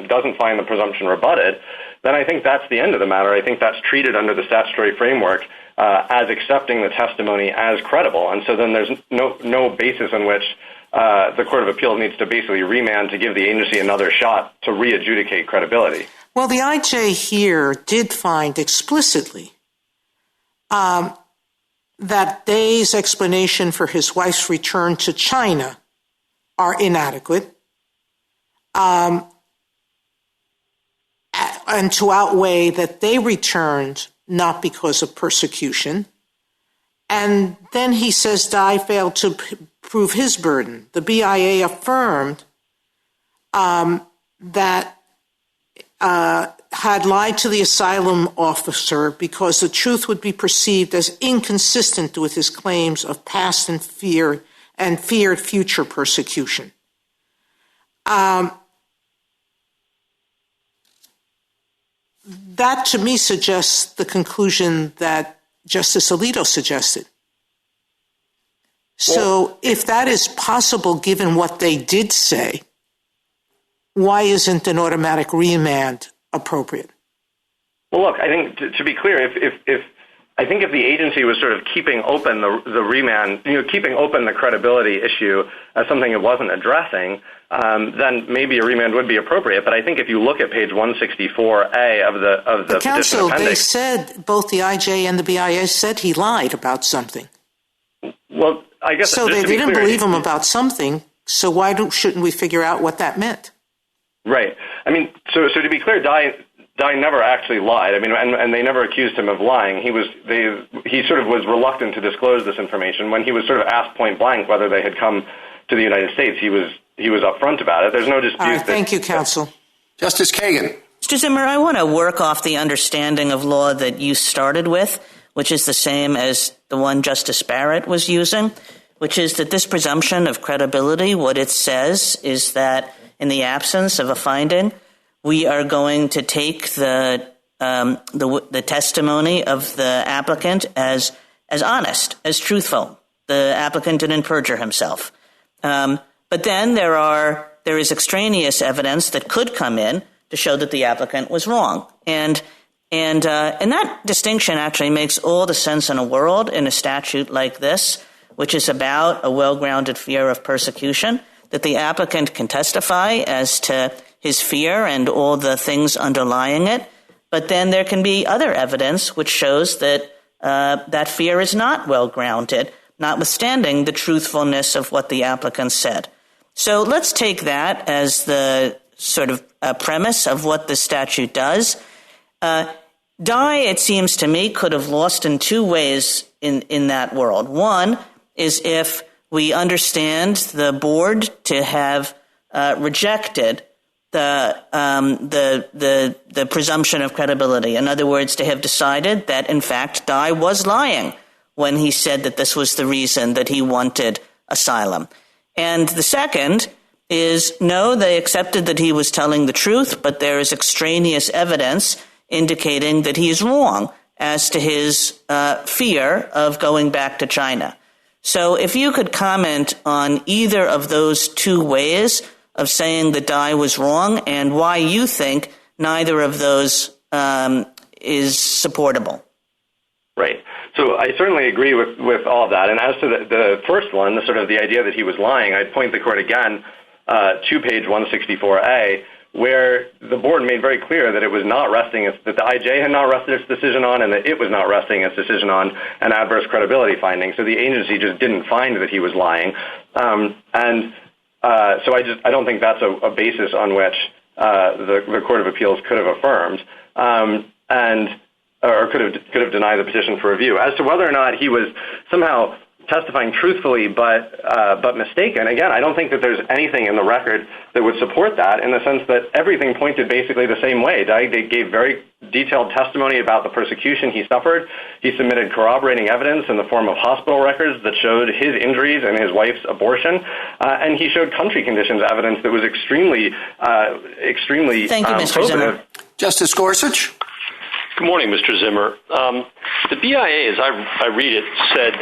doesn't find the presumption rebutted, then I think that's the end of the matter. I think that's treated under the statutory framework as accepting the testimony as credible. And so then there's no basis in which the Court of Appeals needs to basically remand to give the agency another shot to re-adjudicate credibility. Well, the IJ here did find explicitly that Dai's explanation for his wife's return to China are inadequate and to outweigh that they returned not because of persecution. And then he says Dai failed to prove his burden. The BIA affirmed that had lied to the asylum officer because the truth would be perceived as inconsistent with his claims of past and feared future persecution. That, to me, suggests the conclusion that Justice Alito suggested. So if that is possible, given what they did say, why isn't an automatic remand appropriate? Well, look, I think to be clear, if the agency was sort of keeping open the remand, keeping open the credibility issue as something it wasn't addressing, then maybe a remand would be appropriate. But I think if you look at page 164A of the Counsel, petition appendix, they said, both the IJ and the BIA said he lied about something. Well, I guess so. They didn't believe him about something. So why shouldn't we figure out what that meant? Right. I mean, so to be clear, Dai never actually lied. I mean, and they never accused him of lying. He sort of was reluctant to disclose this information. When he was sort of asked point blank whether they had come to the United States, he was upfront about it. There's no dispute. All right, thank you, counsel. Justice Kagan. Mr. Zimmer, I want to work off the understanding of law that you started with, which is the same as the one Justice Barrett was using, which is that this presumption of credibility, what it says is that in the absence of a finding, we are going to take the testimony of the applicant as honest, as truthful. The applicant didn't perjure himself. But then there is extraneous evidence that could come in to show that the applicant was wrong. And that distinction actually makes all the sense in the world in a statute like this, which is about a well-grounded fear of persecution, that the applicant can testify as to his fear and all the things underlying it. But then there can be other evidence which shows that that fear is not well-grounded, notwithstanding the truthfulness of what the applicant said. So let's take that as the sort of premise of what the statute does. Dai, it seems to me, could have lost in two ways in that world. One is if we understand the board to have rejected the presumption of credibility. In other words, to have decided that, in fact, Dai was lying when he said that this was the reason that he wanted asylum. And the second is, no, they accepted that he was telling the truth, but there is extraneous evidence indicating that he is wrong as to his fear of going back to China. So if you could comment on either of those two ways of saying that Dai was wrong and why you think neither of those is supportable. Right. So I certainly agree with all of that. And as to the first one, the sort of the idea that he was lying, I'd point the court again to page 164A, where the board made very clear that it was not resting, that the IJ had not rested its decision on, and that it was not resting its decision on an adverse credibility finding. So the agency just didn't find that he was lying. So I don't think that's a basis on which the Court of Appeals could have affirmed or could have denied the petition for review. As to whether or not he was somehow testifying truthfully but mistaken, again, I don't think that there's anything in the record that would support that, in the sense that everything pointed basically the same way. Dai gave very detailed testimony about the persecution he suffered. He submitted corroborating evidence in the form of hospital records that showed his injuries and his wife's abortion, and he showed country conditions evidence that was extremely Thank you, Mr. Zimmer. Justice Gorsuch? Good morning, Mr. Zimmer. The BIA, as I read it, said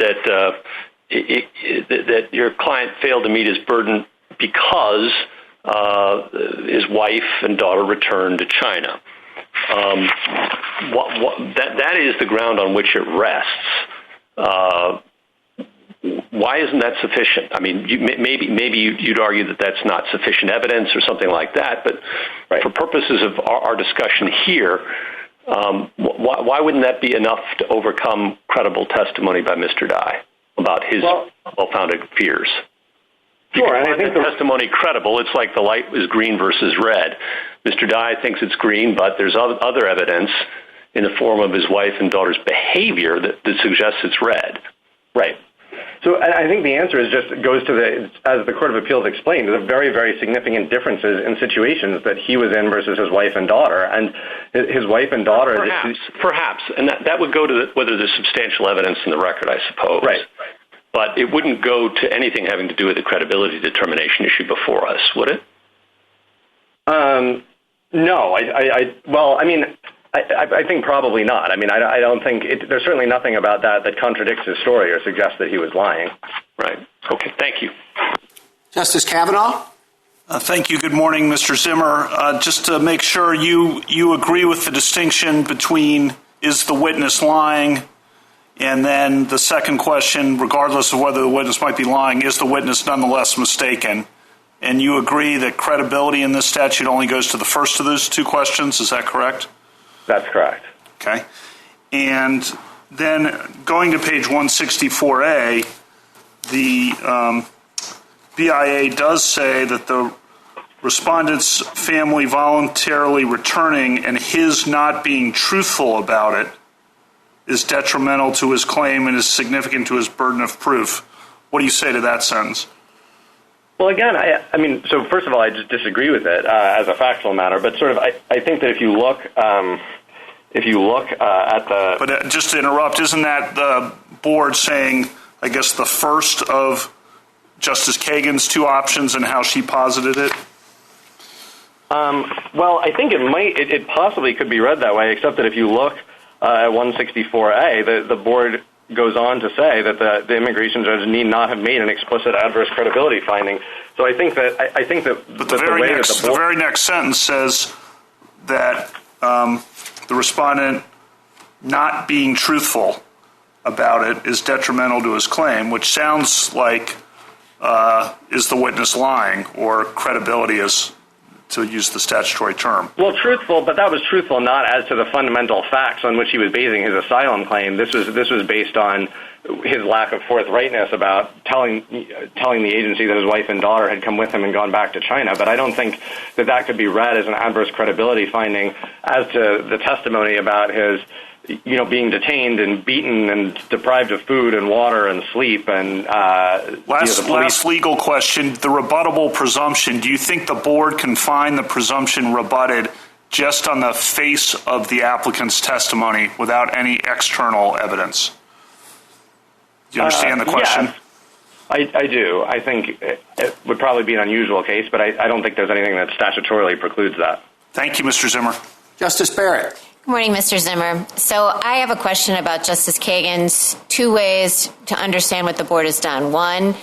that your client failed to meet his burden because his wife and daughter returned to China. That is the ground on which it rests. Why isn't that sufficient? I mean, maybe you'd argue that that's not sufficient evidence or something like that, but for purposes of our discussion here, why wouldn't that be enough to overcome credible testimony by Mr. Dai about his well-founded fears? Sure, and I think the testimony credible. It's like the light is green versus red. Mr. Dai thinks it's green, but there's other evidence in the form of his wife and daughter's behavior that suggests it's red. Right. So I think the answer is goes to as the Court of Appeals explained, the very, very significant differences in situations that he was in versus his wife and daughter. And his wife and daughter... Perhaps. And that would go to whether there's substantial evidence in the record, I suppose. Right. But it wouldn't go to anything having to do with the credibility determination issue before us, would it? No. I think probably not. I mean, I don't think there's certainly nothing about that contradicts his story or suggests that he was lying. Right. Okay. Thank you. Justice Kavanaugh? Thank you. Good morning, Mr. Zimmer. Just to make sure you agree with the distinction between is the witness lying, and then the second question, regardless of whether the witness might be lying, is the witness nonetheless mistaken? And you agree that credibility in this statute only goes to the first of those two questions. Is that correct? That's correct. Okay. And then going to page 164A, the BIA does say that the respondent's family voluntarily returning and his not being truthful about it is detrimental to his claim and is significant to his burden of proof. What do you say to that sentence? Well, again, I mean, so first of all, I just disagree with it as a factual matter, but sort of I think that if you look at the... But just to interrupt, isn't that the board saying, I guess, the first of Justice Kagan's two options and how she posited it? Well, I think it possibly could be read that way, except that if you look at 164A, the board goes on to say that the immigration judge need not have made an explicit adverse credibility finding. So I think that the very next sentence says that the respondent not being truthful about it is detrimental to his claim, which sounds like is the witness lying, or credibility is, to use the statutory term. Well, truthful, but that was truthful not as to the fundamental facts on which he was basing his asylum claim. This was based on his lack of forthrightness about telling the agency that his wife and daughter had come with him and gone back to China. But I don't think that could be read as an adverse credibility finding as to the testimony about his being detained and beaten and deprived of food and water and sleep. And last legal question, the rebuttable presumption, do you think the board can find the presumption rebutted just on the face of the applicant's testimony without any external evidence? Do you understand the question? Yes, I do. I think it would probably be an unusual case, but I don't think there's anything that statutorily precludes that. Thank you, Mr. Zimmer. Justice Barrett. Good morning, Mr. Zimmer. So I have a question about Justice Kagan's two ways to understand what the board has done. One,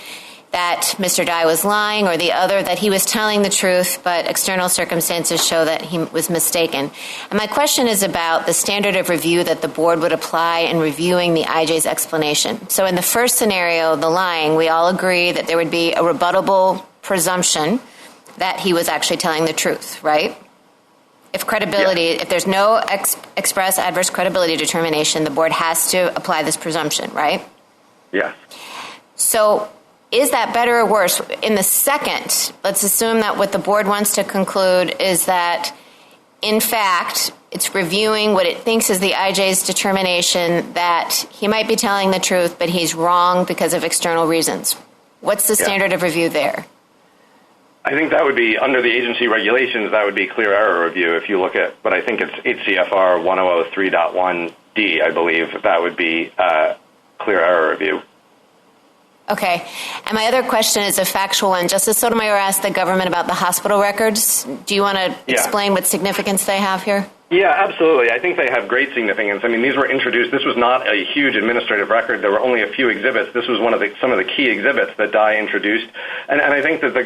that Mr. Dai was lying, or the other, that he was telling the truth, but external circumstances show that he was mistaken. And my question is about the standard of review that the board would apply in reviewing the IJ's explanation. So in the first scenario, the lying, we all agree that there would be a rebuttable presumption that he was actually telling the truth, right? If if there's no express adverse credibility determination, the board has to apply this presumption, right? Yeah. So is that better or worse? In the second, let's assume that what the board wants to conclude is that, in fact, it's reviewing what it thinks is the IJ's determination that he might be telling the truth, but he's wrong because of external reasons. What's the standard of review there? I think that would be, under the agency regulations, that would be clear error review. If you look at, but I think it's 8 CFR 1003.1D, I believe, that would be clear error review. Okay. And my other question is a factual one. Justice Sotomayor asked the government about the hospital records. Do you want to explain what significance they have here? Yeah, absolutely. I think they have great significance. I mean, these were introduced. This was not a huge administrative record. There were only a few exhibits. This was some of the key exhibits that Dai introduced. And I think that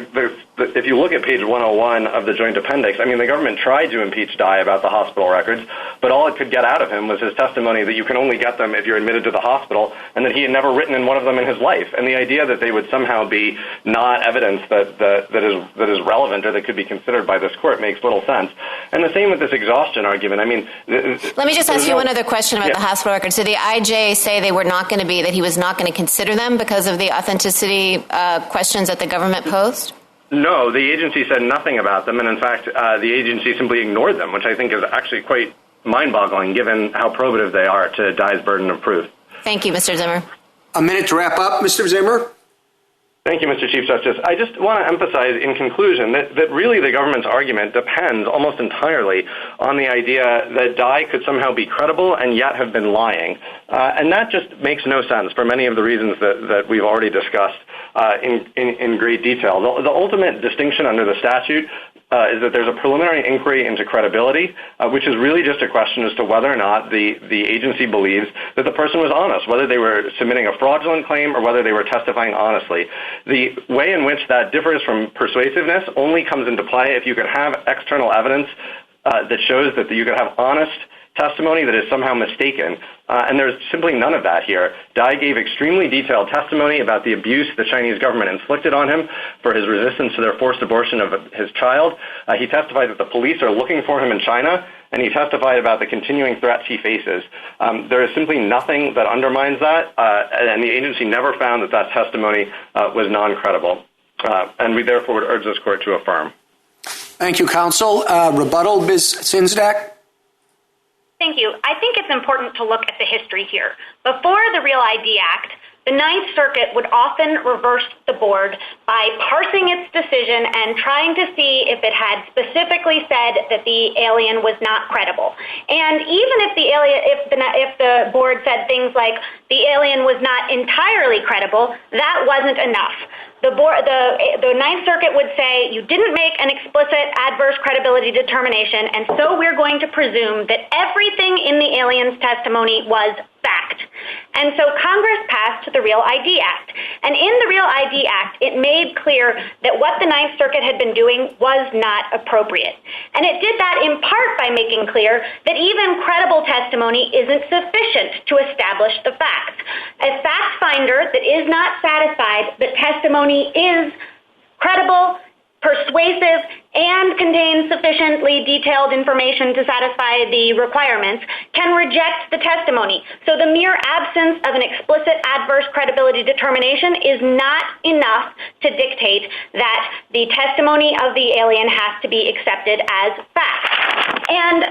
if you look at page 101 of the joint appendix, I mean, the government tried to impeach Dai about the hospital records, but all it could get out of him was his testimony that you can only get them if you're admitted to the hospital, and that he had never written in one of them in his life. And the idea that they would somehow be not evidence that is relevant or that could be considered by this court makes little sense. And the same with this exhaustion argument. I mean, let me just ask you one other question about the hospital records. Did the IJ say they were not going to be, that he was not going to consider them because of the authenticity questions that the government posed? No, the agency said nothing about them, and in fact, the agency simply ignored them, which I think is actually quite mind-boggling given how probative they are to Dai's burden of proof. Thank you, Mr. Zimmer. A minute to wrap up, Mr. Zimmer. Thank you, Mr. Chief Justice. I just want to emphasize in conclusion that really the government's argument depends almost entirely on the idea that Dai could somehow be credible and yet have been lying. And that just makes no sense for many of the reasons that we've already discussed in great detail. The ultimate distinction under the statute is that there's a preliminary inquiry into credibility, which is really just a question as to whether or not the agency believes that the person was honest, whether they were submitting a fraudulent claim or whether they were testifying honestly. The way in which that differs from persuasiveness only comes into play if you can have external evidence that shows that you can have honest testimony that is somehow mistaken. And there's simply none of that here. Dai gave extremely detailed testimony about the abuse the Chinese government inflicted on him for his resistance to their forced abortion of his child. He testified that the police are looking for him in China, and he testified about the continuing threats he faces. There is simply nothing that undermines that, and the agency never found that testimony was non-credible. And we therefore would urge this court to affirm. Thank you, counsel. Rebuttal, Ms. Sinsdak? Thank you. I think it's important to look at the history here. Before the Real ID Act, the Ninth Circuit would often reverse the board by parsing its decision and trying to see if it had specifically said that the alien was not credible. And even if the board said things like the alien was not entirely credible, that wasn't enough. The Ninth Circuit would say you didn't make an explicit adverse credibility determination, and so we're going to presume that everything in the alien's testimony was fact. And so Congress passed the Real ID Act. And in the Real ID Act, it made clear that what the Ninth Circuit had been doing was not appropriate. And it did that in part by making clear that even credible testimony isn't sufficient to establish the facts. A fact finder that is not satisfied that testimony is credible, persuasive and contains sufficiently detailed information to satisfy the requirements, can reject the testimony. So the mere absence of an explicit adverse credibility determination is not enough to dictate that the testimony of the alien has to be accepted as fact. And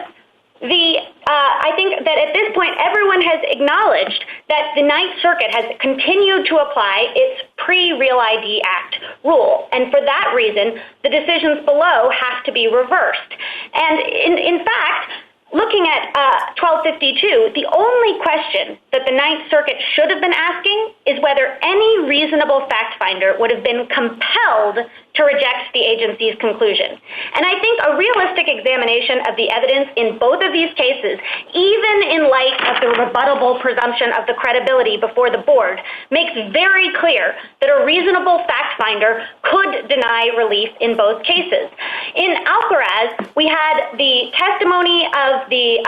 I think that at this point, everyone has acknowledged that the Ninth Circuit has continued to apply its pre-Real ID Act rule. And for that reason, the decisions below have to be reversed. And in fact, looking at 1252, the only question that the Ninth Circuit should have been asking is whether any reasonable fact finder would have been compelled to reject the agency's conclusion. And I think a realistic examination of the evidence in both of these cases, even in light of the rebuttable presumption of the credibility before the board, makes very clear that a reasonable fact finder could deny relief in both cases. In Alcaraz, we had the testimony of the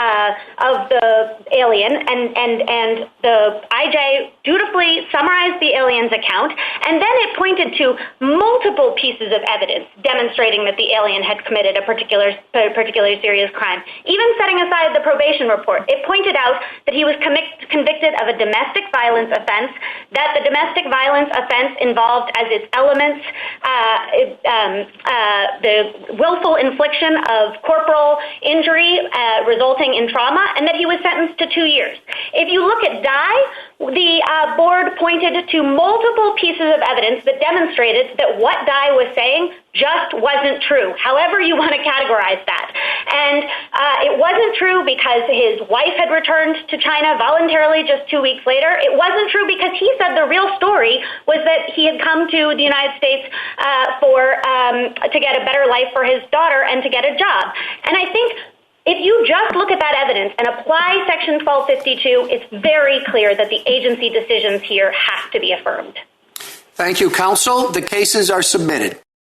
alien, and the IJ dutifully summarized the alien's account, and then it pointed to multiple pieces of evidence demonstrating that the alien had committed a particularly serious crime. Even setting aside the probation report, it pointed out that he was convicted of a domestic violence offense, that the domestic violence offense involved as its elements the willful infliction of corporal injury resulting in trauma, and that he was sentenced to 2 years. If you look at Dai, the board pointed to multiple pieces of evidence that demonstrated that what Dai was saying just wasn't true, however you want to categorize that. And it wasn't true because his wife had returned to China voluntarily just 2 weeks later. It wasn't true because he said the real story was that he had come to the United States to get a better life for his daughter and to get a job. And I think if you just look at that evidence and apply Section 1252, it's very clear that the agency decisions here have to be affirmed. Thank you, counsel. The cases are submitted.